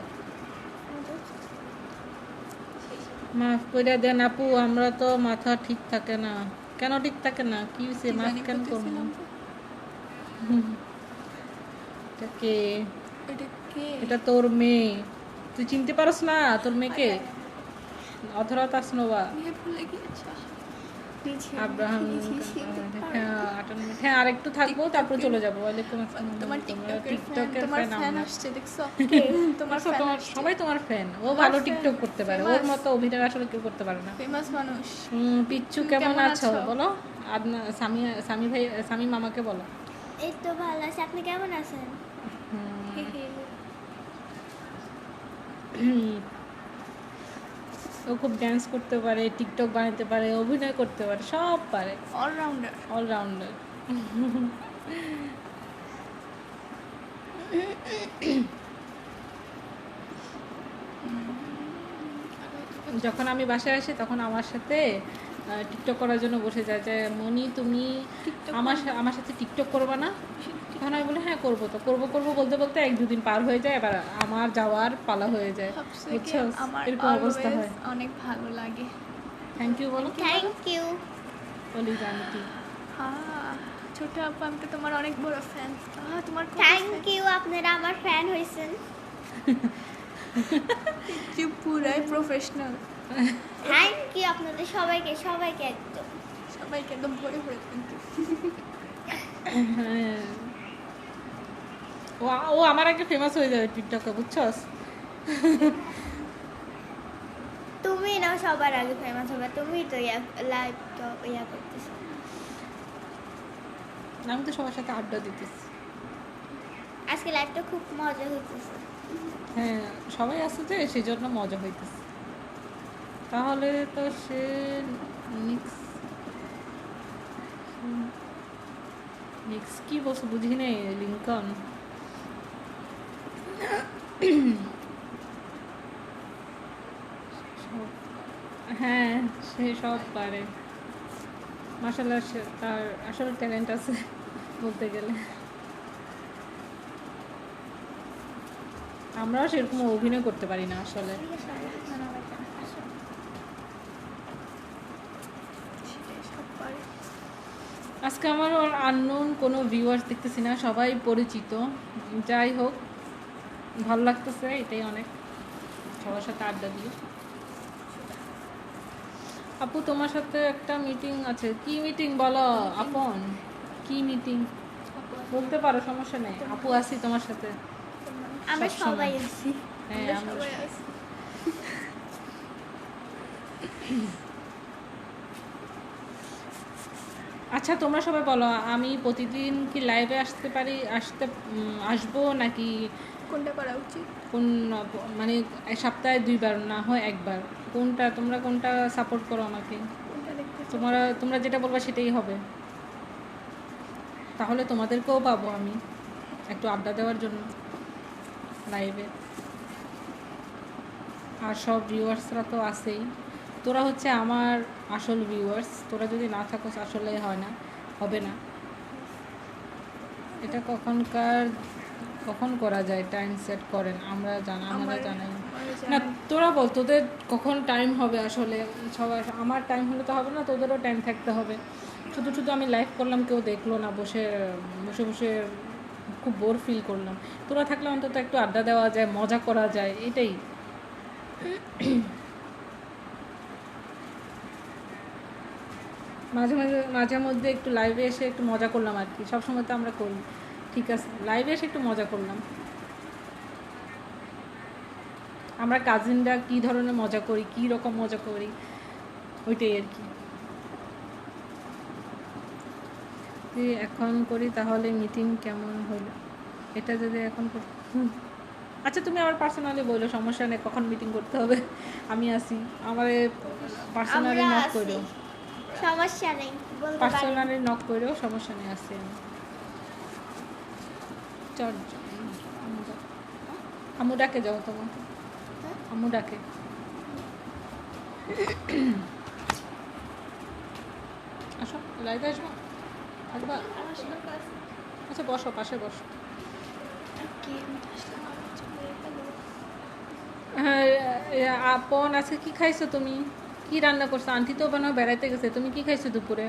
মাফ করে দেন আপু, আমরা তো মাথা ঠিক থাকে না। কেন ঠিক থাকে না, কি হয়েছে, মাফ কেন করবো? এটা কে? এটা কে? এটা তোর মেয়ে, তুই চিনতে পারস না তোর মেয়েকে? অধরা তাসনোভা, বিয়ে ভুলে গিয়েছে। আব্রাহাম, হ্যাঁ 58 মিনিট, হ্যাঁ আর একটু থাকবো, তারপরে চলে যাবো। ওয়ালাইকুম আসসালাম। তোমার তোমরা টিকটকের তোমার fan ফ্যান আমরা। আসছে, দেখছো? তোমার fan তোমার আসছে। সবাই তোমার ফ্যান, ও আমার ভালো fan, টিকটক করতে পারে, ওর famous। মতো অভিনয় আসলে কেউ করতে পারে না। ফেমাস মানুষ। পিচ্ছু তুমি কেমন কেমন আছো আছো? বলো, সামি ভাই, সামি মামাকে বলো। এই তো ভালো আছে, আপনি কেমন আছেন? ও খুব ড্যান্স করতে পারে, টিকটক বানাতে পারে, অভিনয় করতে পারে, সব পারে, অলরাউন্ডার। অলরাউন্ডার। যখন আমি বাসায় আসি তখন আমার সাথে টিকটক করার জন্য বসে যায়, যে মনি তুমি আমার সাথে টিকটক করবা না? তখন আমি বলি হ্যাঁ করবো, তো করবো বলতে বলতে 1-2 দিন পার হয়ে যায়, এবার আমার যাওয়ার পালা হয়ে যায়, বুঝছো? আমার এরকম অবস্থা হয়। always অনেক ভালো লাগে। থ্যাংক ইউ বলো, থ্যাংক ইউ। বলি জানতি। হ্যাঁ, ছোট আপু, আমি তো তোমার অনেক বড় ফ্যান। তোমার থ্যাংক ইউ, আপনারা আমার ফ্যান হয়েছেন। পুরাই প্রফেশনাল। থ্যাংক ইউ আপনাদের সবাইকে একদম। সবাইকে একদম ভরে ভরে থ্যাংক ইউ। হ্যাঁ। ও আমার আগে ফেমাস হয়ে যাবে টিকটকে, বুঝছস? তুমি না সবার আগে ফেমাস হবে, তুমি তো লাইভ করতেছো। আমি তো সবার সাথে আড্ডা দিতেছি। আজকে লাইভটা খুব মজা হইতেছে। হ্যাঁ সবাই আছে যে, সেই জন্য মজা হইতেছে। তাহলে তো সে নিক্স কি বলছো বুঝি নেই, লিঙ্কন। হ্যাঁ সে সব পারে, মাশাআল্লাহ, তার আসলে ট্যালেন্ট আছে বলতে গেলে। আমরাও সেরকম অভিনয় করতে পারি না আসলে। সব পারে। আজকে আমার আননোন কোনো ভিউয়ার্স দেখতেছি না, সবাই পরিচিত। যাই হোক, ভালো লাগতেছে, এটাই অনেক, সবার সাথে আড্ডা দিয়ে। আপু তোমার সাথে একটা মিটিং আছে, কি মিটিং বলো আপন, কি মিটিং বলতে পারো, সমস্যা নেই। আপু আছি তোমার সাথে, আমরা সবসময়। সবাই আছি। হ্যাঁ আমরা আমরা সবাই আছি। আচ্ছা তোমরা সবাই বলো, আমি প্রতিদিন কি লাইভে আসবো নাকি কোনটা করা উচিত? কোন, মানে সপ্তাহে 2 বার না হয় 1 বার, তোমরা কোনটা সাপোর্ট করো আমাকে? কোনটা দেখতে চাও? তোমরা যেটা বলবা সেটাই হবে। তাহলে তোমাদেরকেও পাবো আমি একটু আড্ডা দেওয়ার জন্য লাইভে। আর সব ভিউয়ার্সরা তো আছেই, তোরা হচ্ছে আমার আসল ভিউয়ার্স, তোরা যদি না থাকোস আসলে হয় না, হবে না। এটা কখন করা যায়, টাইম সেট করেন, আমরা জানাই না। তোরা বল তোদের কখন টাইম হবে? আসলে সবার আমার টাইম হলে তো হবে না, তোদেরও টাইম থাকতে হবে। শুধু শুধু আমি লাইভ করলাম, কেউ দেখলো না, বসে বসে বসে খুব বোর ফিল করলাম। তোরা থাকলে অন্তত একটু আড্ডা দেওয়া যায়, মজা করা যায়, এটাই। মাঝে মধ্যে একটু লাইভে এসে একটু মজা করলাম আর কি, সবসময় তো আমরা করি, ঠিক আছে, লাইভে এসে একটু মজা করলাম। আমরা কাজিনরা কী ধরনের মজা করি, কী রকম মজা করি, ওইটাই আর কি। এখন করি তাহলে মিটিং কেমন হলো? এটা যদি এখন আচ্ছা তুমি আমার পার্সোনালি বলো, সমস্যা নেই, কখন মিটিং করতে হবে আমি আসি, আমার পার্সোনালি আমরা নক আছি। করো, সমস্যা নেই, বলতে পারি। পার্সোনালি নক করেও সমস্যা নেই, আসি আমি। চল আম্মু ডাকে, যাও তোমাকে, আম্মু ডাকে। আসো লাইভে আসবো, থাকবা? আচ্ছা বসো, পাশে বসো। হ্যাঁ আপন, আজকে কি খাইছো তুমি? কি রান্না করছো? আন্টি তো বানাও বেড়াইতে গেছে, তুমি কি খাইছো দুপুরে?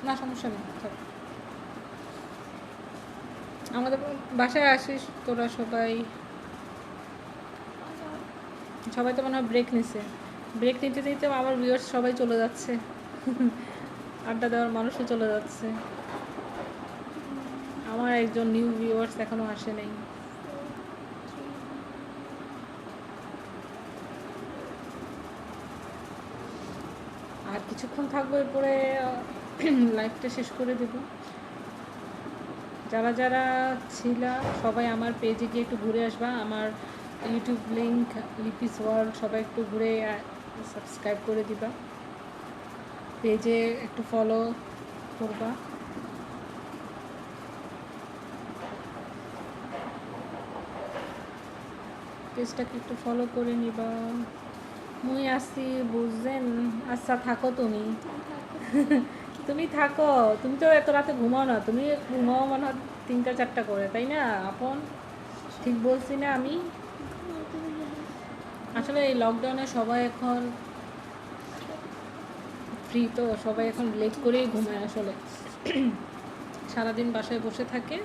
না সমস্যা নেই, থাক। আমাদের বাসায় আসিস তোরা সবাই তো মনে হয় ব্রেক নিছে, ব্রেক নিতে নিতে আমার ভিউয়ার্স সবাই চলে যাচ্ছে, আড্ডা দেওয়ার মানুষও চলে যাচ্ছে। আমার একজন নিউ ভিউয়ার্স এখনো আসে নাই। আর কিছুক্ষণ থাকবো, এরপরে লাইভটা শেষ করে দেব। যারা যারা ছিলা সবাই আমার পেজে গিয়ে একটু ঘুরে আসবা, আমার ইউটিউব লিঙ্ক লিপিস ওয়ার্ল্ড, সবাই একটু ঘুরে সাবস্ক্রাইব করে দিবা, পেজে একটু ফলো করবা। পেজটাকে একটু ফলো করে নিবা। মুই আসছি বুঝছেন। আচ্ছা থাকো তুমি, তুমি থাকো, তুমি তো এত রাতে ঘুমাও না, তুমি ঘুমাও মনে হয় 3টা-4টা করে, তাই না আপন? ঠিক বলছি না আমি? আসলে এই লকডাউনে সবাই এখন ফ্রি, তো সবাই এখন লেট করেই ঘুমায় আসলে, সারাদিন বাসায় বসে থাকে।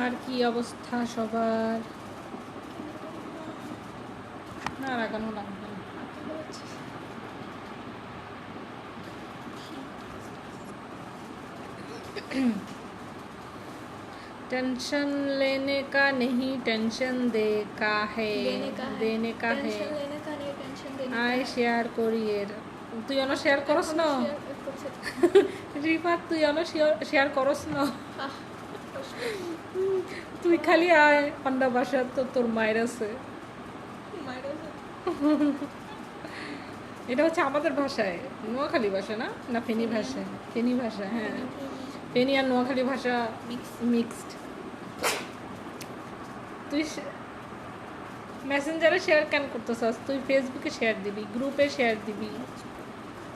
আর কি অবস্থা সবার? না লাগানো লাগবে না। टेंशन लेने का नहीं, टेंशन दे का है, देने का है। আয় শেয়ার করিয়ে, তুই অন শেয়ার করস না রিফাত, তুই অন শেয়ার করস না, তুই খালি আয় পান্ডা বাসা, তো তোর মায়ের আছে। এটা হচ্ছে আমাদের ভাষায়, নোয়াখালী ভাষা না, না ফেনী ভাষায়, ফেনী ভাষা, হ্যাঁ ফেনী আর নোয়াখালী ভাষা মিক্সড। তুই মেসেঞ্জারে শেয়ার কেন করতেছস? তুই ফেসবুকে শেয়ার দিবি, গ্রুপে শেয়ার দিবি,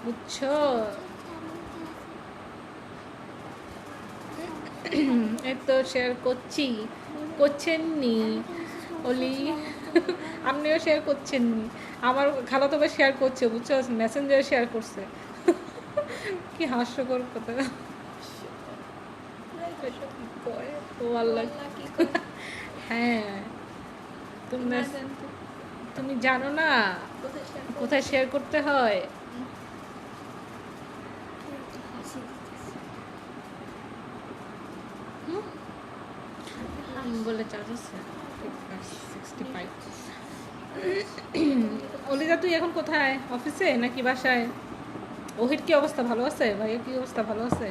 বুঝছো? এই তো শেয়ার করছেননি অলি, আপনিও শেয়ার করছেননি। আমার খালাতো ভাই শেয়ার করছে, বুঝছো, মেসেঞ্জারে শেয়ার করছে। কি হাস্যকর কথা। ও আল্লাহ, হ্যাঁ তুমি জানো না কোথায় শেয়ার করতে হয়? বলে চার্জ আছে 65। অলিজা তুই এখন কোথায়, অফিসে নাকি বাসায়? ওহির কি অবস্থা, ভালো আছে? ভাইয়ের কি অবস্থা, ভালো আছে?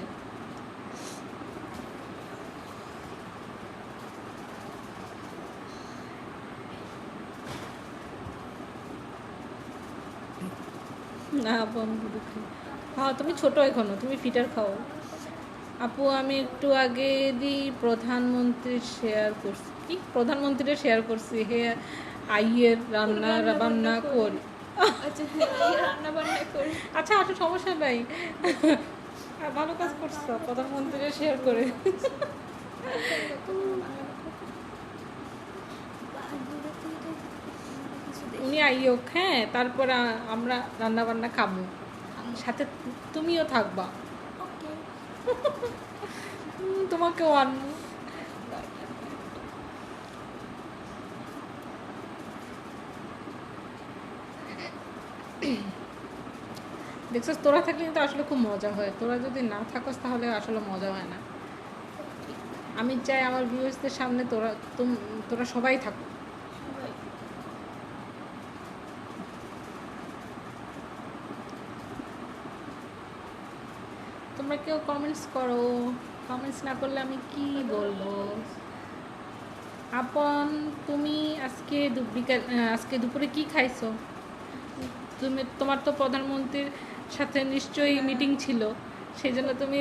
না আপু আমি দুধ খাই। হ্যাঁ তুমি ছোট এখনো, তুমি ফিটার খাও। আপু আমি একটু আগে প্রধানমন্ত্রীর শেয়ার করছি, কি প্রধানমন্ত্রীর শেয়ার করছি হে আইয়ের রান্না বান্না করি। আচ্ছা হ্যাঁ, রান্না বান্না করি। আচ্ছা আচ্ছা সমস্যা নাই, ভালো কাজ করছো প্রধানমন্ত্রীর শেয়ার করে। উনি আইয়োক, হ্যাঁ তারপরে আমরা রান্না বান্না খাবো, সাথে তুমিও থাকবা। ওকে। তোমাকেও আনবো। দেখছিস তোরা থাকলে কিন্তু আসলে খুব মজা হয়, তোরা যদি না থাকস তাহলে আসলে মজা হয় না। আমি চাই আমার ভিউয়ার্সদের সামনে তোরা সবাই থাকো। সবাই তোমরা কেউ কমেন্টস করো, কমেন্টস না করলে আমি কি বলবো। আপন তুমি আজকে দুপুরে কি খাইছো? তোমার তো প্রধানমন্ত্রীর সাথে নিশ্চয়ই মিটিং ছিল, সেই জন্য তুমি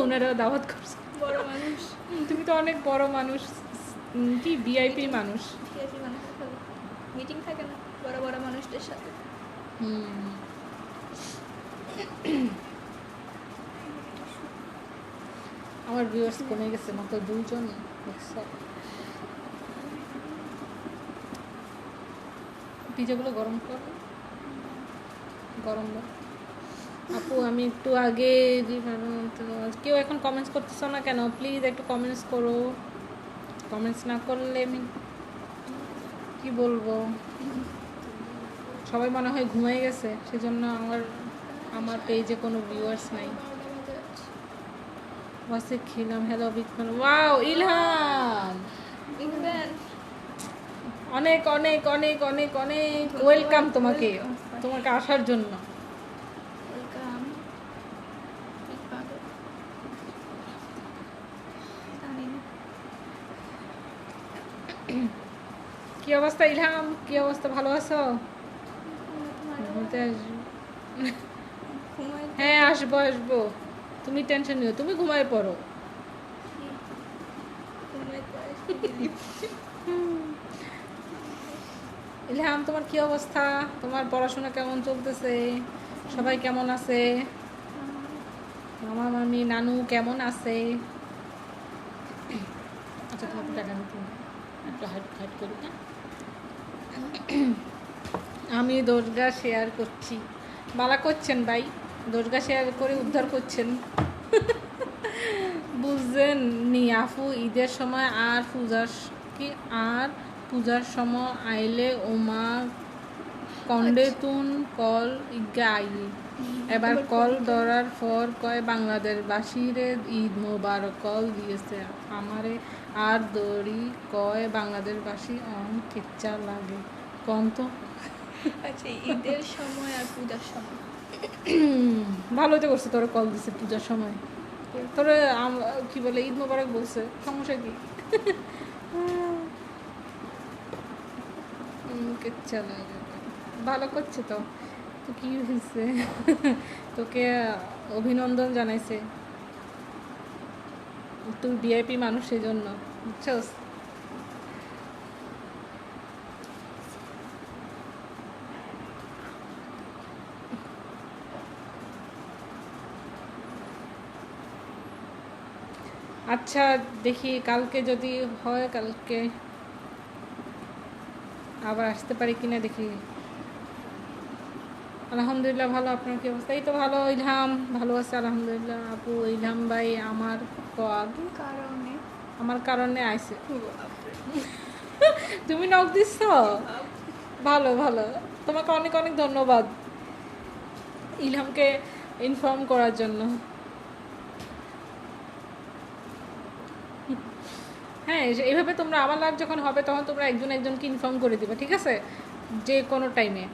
ওনারাও দাওয়াত করছো। বড় মানুষ, তুমি তো অনেক বড় মানুষ, কি ভিআইপি মানুষ। ভিআইপি মানুষ মিটিং থাকে না বড় বড় মানুষদের সাথে। আমার ভিউয়ার্স কমে গেছে মাত্র 2 জন। পিজাগুলো গরম কর, গরম না। আপু আমি একটু আগে কেউ এখন কমেন্টস করতেছো না কেন? প্লিজ একটু কমেন্টস করো, কমেন্টস না করলে আমি কি বলবো। সবাই মনে হয় ঘুমাই গেছে, সেজন্য আমার পেজে কোনো ভিউয়ার্স নাই। 12টা বাজে যাচ্ছে। ওয়াসে খেলাম, হ্যালো বিক্ষণ, ওয়াও ইলহাম, ইংল্যান্ড অনেক অনেক অনেক অনেক অনেক ওয়েলকাম তোমাকে আসার জন্য। ওয়েলকাম। জানি না কি অবস্থা ইলহাম, কি অবস্থা, ভালো আছো? ঘুরতে আসবো? ঘুমাই হ্যাঁ আসবো আসবো, তুমি টেনশন নিও, তুমি ঘুমায় পড়ো। ঘুমাই পাই। ইলহাম তোমার কি অবস্থা, তোমার পড়াশোনা কেমন চলতেছে, সবাই কেমন আছে, মামা মামি নানু কেমন আছে? আচ্ছা তোমার টাকা নিতে একটু হাইট করি না। আমি দোরগা শেয়ার করছি, বালা করছেন ভাই, দোরগা শেয়ার করে উদ্ধার করছেন। বুঝছেন নি আফু, ঈদের সময় আর পূজার সময় আইলে ওমা কন্ডে তুন কল ইগা আই, এবার কল ধরার পর কয় বাংলাদেশ বাসীরে ঈদ মোবারক কল দিয়েছে আমারে, আর দড়ি কয় বাংলাদেশবাসী অন কিচ্ছা লাগে কম তো। আচ্ছা ঈদের সময় আর পূজার সময় ভালোই তো করছে, তোরা কল দিছে পূজার সময়, তোরা কি বলে ঈদ মোবারক বলছে, সমস্যা কি? কিচ্ছা লাগে, ভালো করছে তো। তো কি হয়েছে, তোকে অভিনন্দন জানাইছে, তুই ভিআইপি মানুষ সেই জন্য, বুঝছস? আচ্ছা দেখি কালকে যদি হয়, কালকে আবার আসতে পারি কিনা দেখি। আলহামদুলিল্লাহ ভালো, আপনার কি অবস্থা? এই তো ভালো, ইলহাম ভালো আছে আলহামদুলিল্লাহ। আপু ইলহাম ভাই আমার কারণে আইছে, তুমি নক দিচ্ছ, ভালো ভালো, তোমাকে অনেক অনেক ধন্যবাদ ইলহামকে ইনফর্ম করার জন্য। হ্যাঁ এইভাবে তোমরা আমার লাইভ যখন হবে তখন তোমরা একজন একজনকে ইনফর্ম করে দিবে, ঠিক আছে, যে কোনো টাইমে।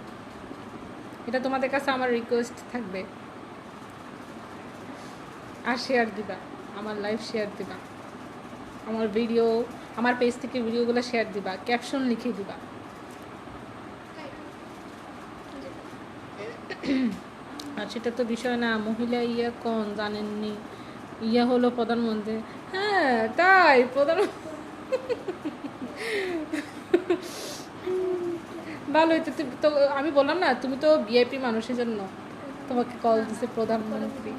এটা তোমাদের কাছে আমার রিকোয়েস্ট থাকবে। আর শেয়ার দিবা, আমার লাইভ শেয়ার দিবা, আমার ভিডিও, আমার পেজ থেকে ভিডিওগুলো শেয়ার দিবা, ক্যাপশন লিখে দিবা। আর সেটা তো বিষয় না, মহিলা ইয়া কোন জানেননি, ইয়া হলো প্রধানমন্ত্রী। হ্যাঁ তাই প্রধানমন্ত্রী ভালোই তো। তো আমি বললাম না, তুমি তো ভিআইপি মানুষের জন্য তোমাকে কল দিছে প্রধানমন্ত্রী।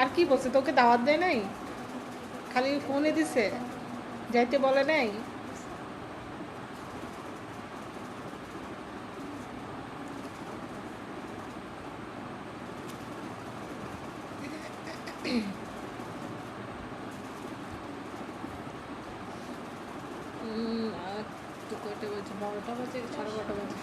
আর কি বলছে, তোকে দাওয়াত দেয় নাই, খালি ফোনে দিছে, যাইতে বলে নাই? তো কয়টা বাজে? 12টা বাজে, 12:30 বাজে।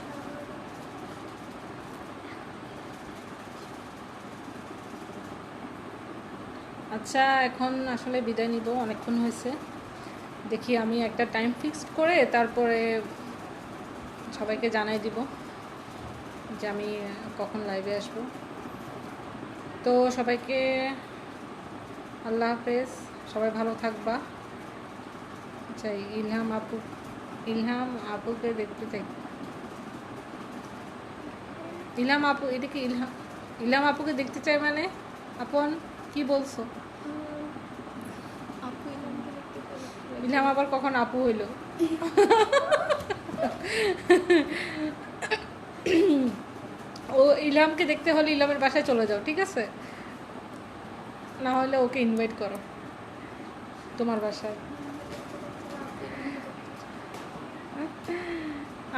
আচ্ছা এখন আসলে বিদায় নিব, অনেকক্ষণ হয়েছে। দেখি আমি একটা টাইম ফিক্সড করে তারপরে সবাইকে জানাই দিব যে আমি কখন লাইভে আসব। তো সবাইকে আল্লাহ হাফেজ, সবাই ভালো থাকবা। আচ্ছা ইলহাম আপুকে দেখতে চাই। ইলহাম আপু, এটা কি ইলহাম আপুকে দেখতে চাই মানে? আপন কি বলছো? আপু ইলহামকে দেখতে পারে। ইলহাম আবার কখন আপু হইল? ও ইলহামকে দেখতে হলে ইলহামের বাসায় চলে যাও, ঠিক আছে? না হলে ওকে ইনভাইট করো তোমার বাসায়।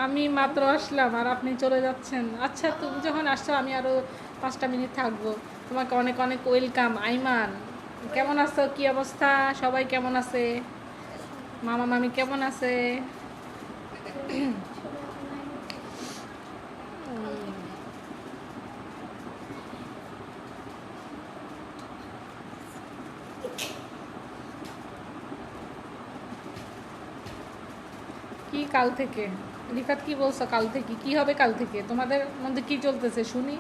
আমি মাত্র আসলাম আর আপনি চলে যাচ্ছেন। আচ্ছা তুমি যখন আসছো আমি আরও 5টা মিনিট থাকবো। তোমাকে অনেক অনেক ওয়েলকাম। আইমান কেমন আছো, কি অবস্থা, সবাই কেমন আছে, মামা মামি কেমন আছে? কি কাল থেকে? রিফাত কি বলছো কাল থেকে? কি হবে কাল থেকে? তোমাদের মধ্যে কি চলতেছে শুনি?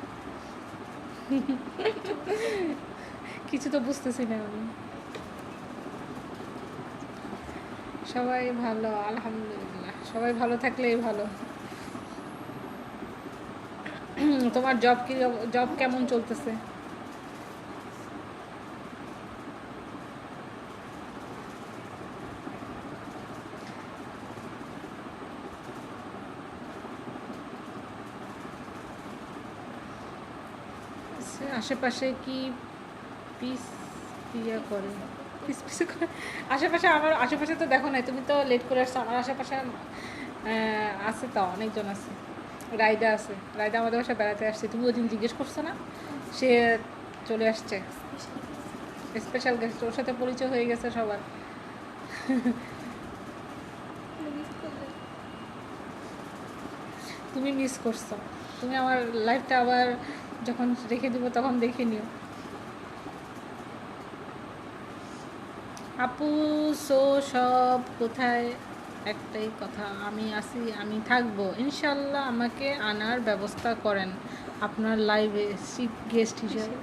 কিছু তো বুঝতেছি না আমি। সবাই ভালো আলহামদুলিল্লাহ, সবাই ভালো থাকলেই ভালো। তোমার জব কেমন চলতেছে? আশেপাশে কি পিস ইয়া করে? পিস করে আশেপাশে? আমার আশেপাশে তো দেখো নাই, তুমি তো লেট করে আসছো। আমার আশেপাশে আছে তো, অনেকজন আছে। রায়দা আছে, রায়দা আমাদের বাসায় বেড়াতে আসছে। তুমি ওই দিন জিজ্ঞেস করছো না, সে চলে আসছে, স্পেশাল গেস্ট। ওর সাথে পরিচয় হয়ে গেছে সবার। তুমি মিস করছো। তুমি আমার লাইফটা আবার যখন রেখে দিব তখন দেখে নিও। আপু সো সব কোথায়? একটাই কথা, আমি আসি, আমি থাকবো ইনশাল্লাহ। আমাকে আনার ব্যবস্থা করেন আপনার লাইভে চিফ গেস্ট হিসেবে।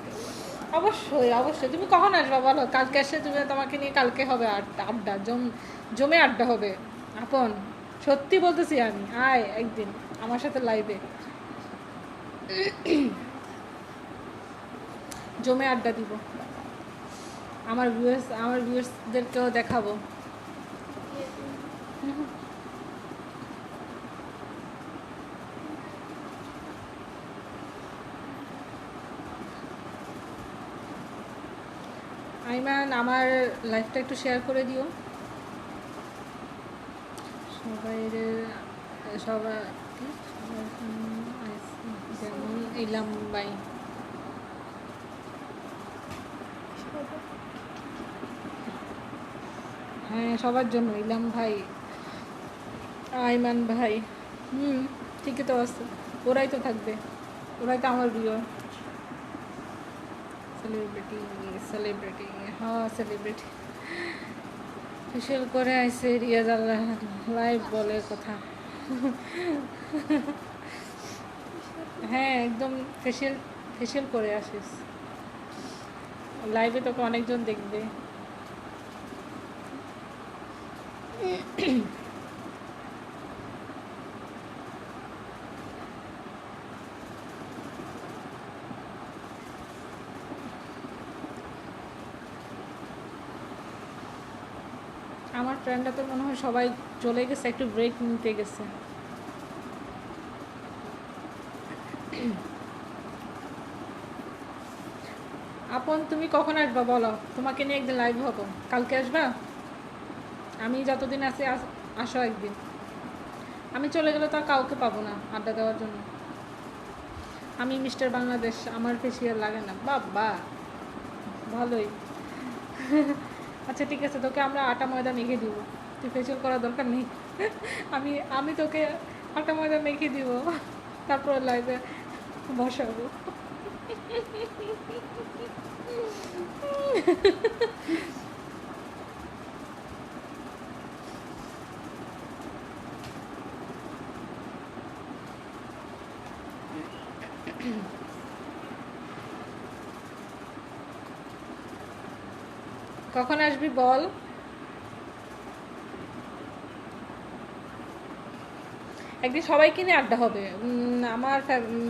অবশ্যই অবশ্যই। তুমি কখন আসবা বলো? কালকে এসে তুমি, তোমাকে নিয়ে কালকে হবে আড্ডা, জমে আড্ডা হবে। আপন সত্যি বলতেছি আমি, আয় একদিন আমার সাথে লাইভে, জমে আড্ডা দিব। আমার ভিউয়ার্সদেরকেও দেখাবো। আইমান আমার লাইফটা একটু শেয়ার করে দিও সবাই, যেমন ইলাম ভাই। হ্যাঁ সবার জন্য, ইলাম ভাই, আইমান ভাই, ঠিকই তো আছে। ওরাই তো থাকবে, ওরাই তো আমার ভিউয়ার। সেলিব্রিটি হ্যাঁ সেলিব্রিটি। ফেশিয়াল করে আইসে রিয়াজ আল্লাহ লাইভ বলে কথা। হ্যাঁ একদম ফেশিয়াল ফেশিয়াল করে আসিস, লাইভে তোকে অনেকজন দেখবে। আমার ফ্রেন্ডরা তো মনে হয় সবাই চলে গেছে, একটু ব্রেক নিতে গেছে। আপন তুমি কখন আসবা বলো, তোমাকে নিয়ে একদিন লাইভ হবো। কালকে আসবা? আমি যতদিন আছি আসো একদিন। আমি চলে গেলে তো আর কাউকে পাবো না আড্ডা দেওয়ার জন্য। আমি মিস্টার বাংলাদেশ, আমার ফেসিয়াল লাগে না বাবা, ভালোই। আচ্ছা ঠিক আছে, তোকে আমরা আটা ময়দা মেখে দিব, তুই ফেসিয়াল করার দরকার নেই। আমি আমি তোকে আটা ময়দা মেখে দিব, তারপর লাইভে বসাবো। কখন আসবি বল? একদিন সবাইকে নিয়ে আড্ডা হবে, আমার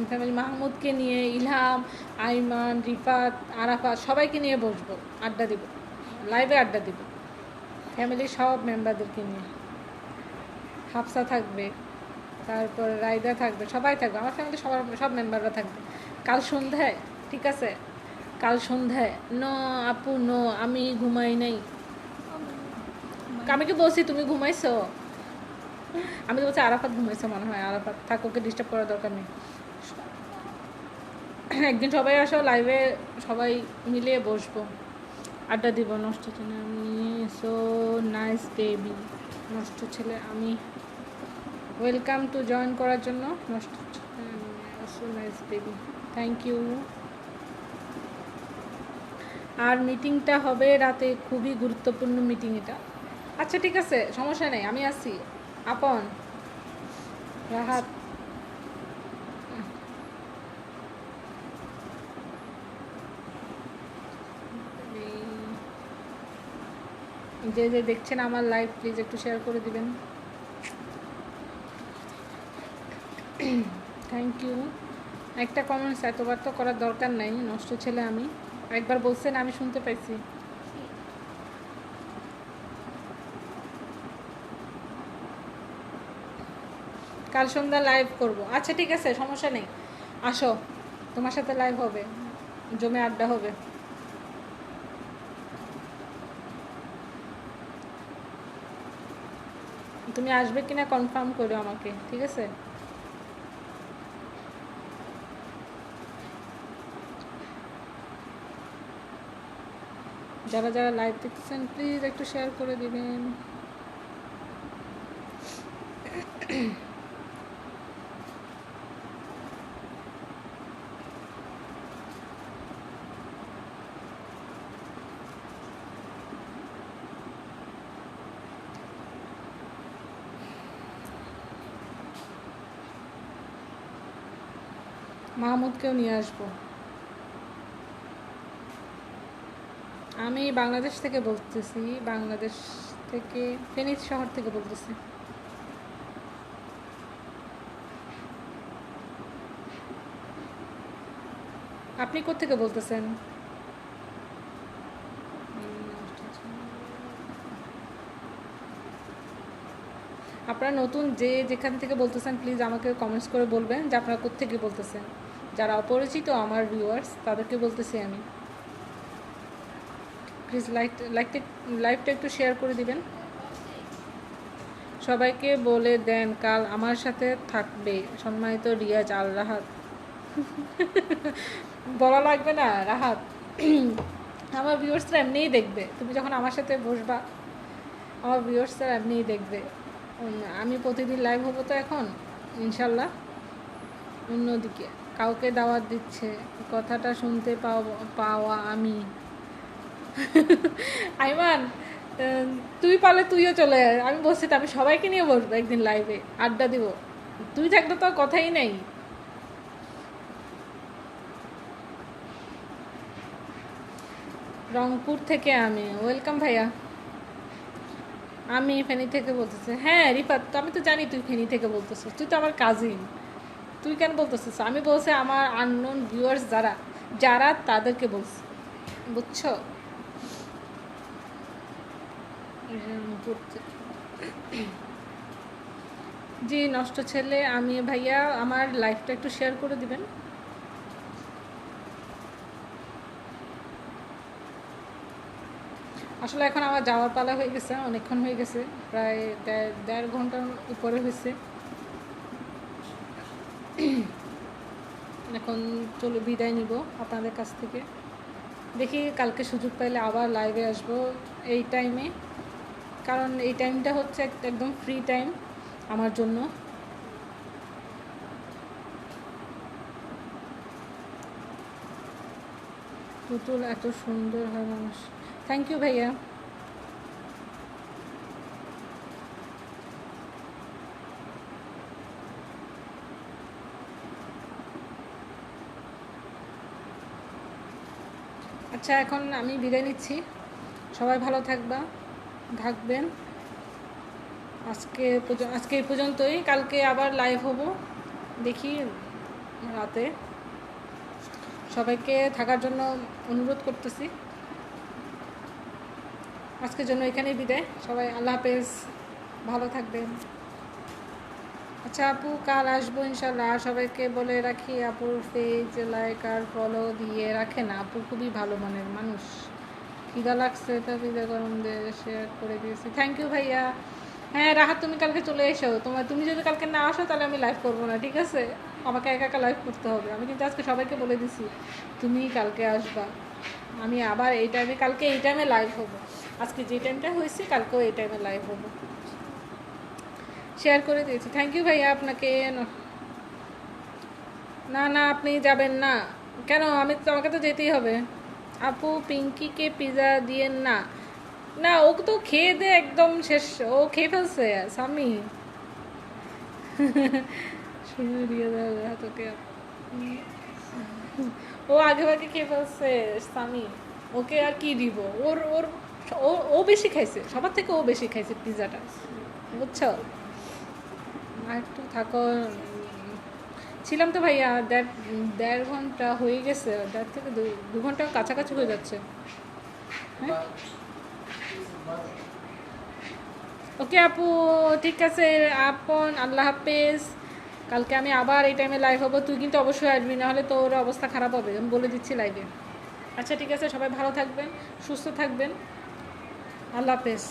ফ্যামিলি, মাহমুদকে নিয়ে, ইলহাম, আইমান, রিফাত, আরাফাত সবাইকে নিয়ে বসবো, আড্ডা দিব, লাইভে আড্ডা দিব, ফ্যামিলির সব মেম্বারদেরকে নিয়ে। হাফসা থাকবে, তারপর রাইদা থাকবে, সবাই থাকবে, আমার ফ্যামিলি সবার সব মেম্বাররা থাকবে। কাল সন্ধ্যায়, ঠিক আছে? কাল সন্ধ্যায়। নো আপু নো, আমি ঘুমাই নাই। আমি কি বলছি তুমি ঘুমাইছো? আমি তো বলছি আরাফাত ঘুমাইছে মনে হয়। আরাফাত থাক, ওকে ডিস্টার্ব করার দরকার নেই। একদিন সবাই আসো, লাইভে সবাই মিলে বসবো, আড্ডা দিব। নষ্ট ছেলে আমি, সো নাইস বেবি। নষ্ট ছেলে আমি, ওয়েলকাম টু জয়েন করার জন্য। নষ্ট ছেলে so nice baby, thank you. আর মিটিংটা হবে রাতে, খুবই গুরুত্বপূর্ণ মিটিং এটা। আচ্ছা ঠিক আছে, সমস্যা নেই, আমি আছি। আপন, রাহাত, যে যে দেখছেন আমার লাইভ, প্লিজ একটু শেয়ার করে দিবেন, থ্যাংক ইউ। একটা কমেন্টস এতবার তো করার দরকার নাই। নষ্ট ছেলে আমি, একবার বলছেন, আমি শুনতে পাইছি। কাল সন্ধ্যা লাইভ করব। আচ্ছা ঠিক আছে, সমস্যা নেই, আসো, তোমার সাথে লাইভ হবে, জমে আড্ডা হবে। তুমি আসবে কিনা কনফার্ম করো আমাকে, ঠিক আছে? যারা যারা লাইভ দেখতেছেন প্লিজ একটু শেয়ার করে দিবেন। মাহমুদকেও নিয়ে আসবো। আমি বাংলাদেশ থেকে বলতেছি, বাংলাদেশ থেকে, ফেনী শহর থেকে বলতেছি। আপনি কোত্থেকে বলতেছেন? আপনারা নতুন যে যেখান থেকে বলতেছেন প্লিজ আমাকে কমেন্টস করে বলবেন যে আপনারা কোত্থেকে বলতেছেন। যারা অপরিচিত আমার ভিউয়ার্স তাদেরকে বলতেছি আমি, প্লিজ লাইভটা একটু শেয়ার করে দিবেন। সবাইকে বলে দেন কাল আমার সাথে থাকবে সম্মানিত রিয়াজ আল রাহাত। বলা লাগবে না রাহাত, আমার ভিউয়ার্সরা এমনিই দেখবে। তুমি যখন আমার সাথে বসবা, আমার ভিউয়ার্সরা এমনিই দেখবে। আমি প্রতিদিন লাইভ হবো তো এখন ইনশাল্লাহ। অন্যদিকে কাউকে দাওয়াত দিচ্ছে, কথাটা শুনতে পাওয়া আমি। আইমান, তুই পারলে তুইও চলে আয়। আমি বলছি তো আমি সবাইকে নিয়ে বসবো একদিন লাইভে, আড্ডা দিব। তুই থাকলে তো আর কথাই নেই। রংপুর থেকে আমি। ওয়েলকাম ভাইয়া। আমি ফেনী থেকে বলতেছি। হ্যাঁ রিফাত, তো আমি তো জানি তুই ফেনী থেকে বলতেছিস, তুই তো আমার কাজিন। তুই কেন বলতেছিস? আমি বলছি আমার আননোন ভিউয়ার্স যারা যারা তাদেরকে বলছি, বুঝছো? রংপুর থেকে। জি নষ্ট ছেলে আমি। ভাইয়া আমার লাইফটা একটু শেয়ার করে দিবেন। আসলে এখন আমার যাওয়ার পালা হয়ে গেছে, অনেকক্ষণ হয়ে গেছে, প্রায় দেড় ঘন্টার উপরে হয়েছে। এখন চলো বিদায় নিব আপনাদের কাছ থেকে। দেখি কালকে সুযোগ পাইলে আবার লাইভে আসব এই টাইমে, কারণ এই টাইমটা হচ্ছে একদম ফ্রি টাইম আমার জন্য। পুতুল এত সুন্দর হয় মানুষ। থ্যাংক ইউ ভাইয়া। আচ্ছা এখন আমি বিদায় নিচ্ছি, সবাই ভালো থাকবেন। আজকে এই পর্যন্তই, কালকে আবার লাইভ হব দেখি রাতে। সবাইকে থাকার জন্য অনুরোধ করতেছি। আজকের জন্য এখানেই বিদায়, সবাই আল্লাহ হাফেজ, ভালো থাকবেন। আচ্ছা আপু কাল আসবো ইনশাল্লাহ। আর সবাইকে বলে রাখি আপুর পেজ লাইক আর ফলো দিয়ে রাখেন, আপু খুবই ভালো মনের মানুষ। খিদা লাগছে তা পিজা গরম দিয়ে শেয়ার করে দিয়েছি। থ্যাংক ইউ ভাইয়া। হ্যাঁ রাহাত তুমি কালকে চলে এসো। তুমি যদি কালকে না আসো তাহলে আমি লাইভ করবো না, ঠিক আছে? আমাকে একা একা লাইভ করতে হবে। আমি কিন্তু আজকে সবাইকে বলে দিছি তুমি কালকে আসবা। আমি আবার এই টাইমে, কালকে এই টাইমে লাইভ হবো। আজকে যে টাইমটা হয়েছে কালকেও এই টাইমে লাইভ হবো। শেয়ার করে দিয়েছি। থ্যাংক ইউ ভাইয়া আপনাকে। না না আপনি যাবেন না কেন? আমাকে তো যেতেই হবে। আপু পিঙ্কিকে পিজা দিয়েন না। না ও তো খেয়ে দে একদম শেষ, ও খেয়ে ফেলছে স্বামী। শুনে দিয়ে দেওয়া তোকে। ও আগে ভাগে খেয়ে ফেলছে স্বামী, ওকে আর কি দিব? ওর ওর ও বেশি খাইছে, সবার থেকে ও বেশি খাইছে পিজাটা, বুঝছো? আর একটু থাকো। ছিলাম তো ভাইয়া, দেড় ঘন্টা হয়ে গেছে, 1.5 থেকে 2 ঘন্টার কাছাকাছি হয়ে যাচ্ছে। হ্যাঁ ওকে আপু, ঠিক আছে আপন, আল্লাহ হাফেজ। কালকে আমি আবার এই টাইমে লাইভ হবো, তুই কিন্তু অবশ্যই আসবি, না হলে তোর অবস্থা খারাপ হবে, আমি বলে দিচ্ছি লাইভে। আচ্ছা ঠিক আছে, সবাই ভালো থাকবেন, সুস্থ থাকবেন, আল্লাহ হাফেজ।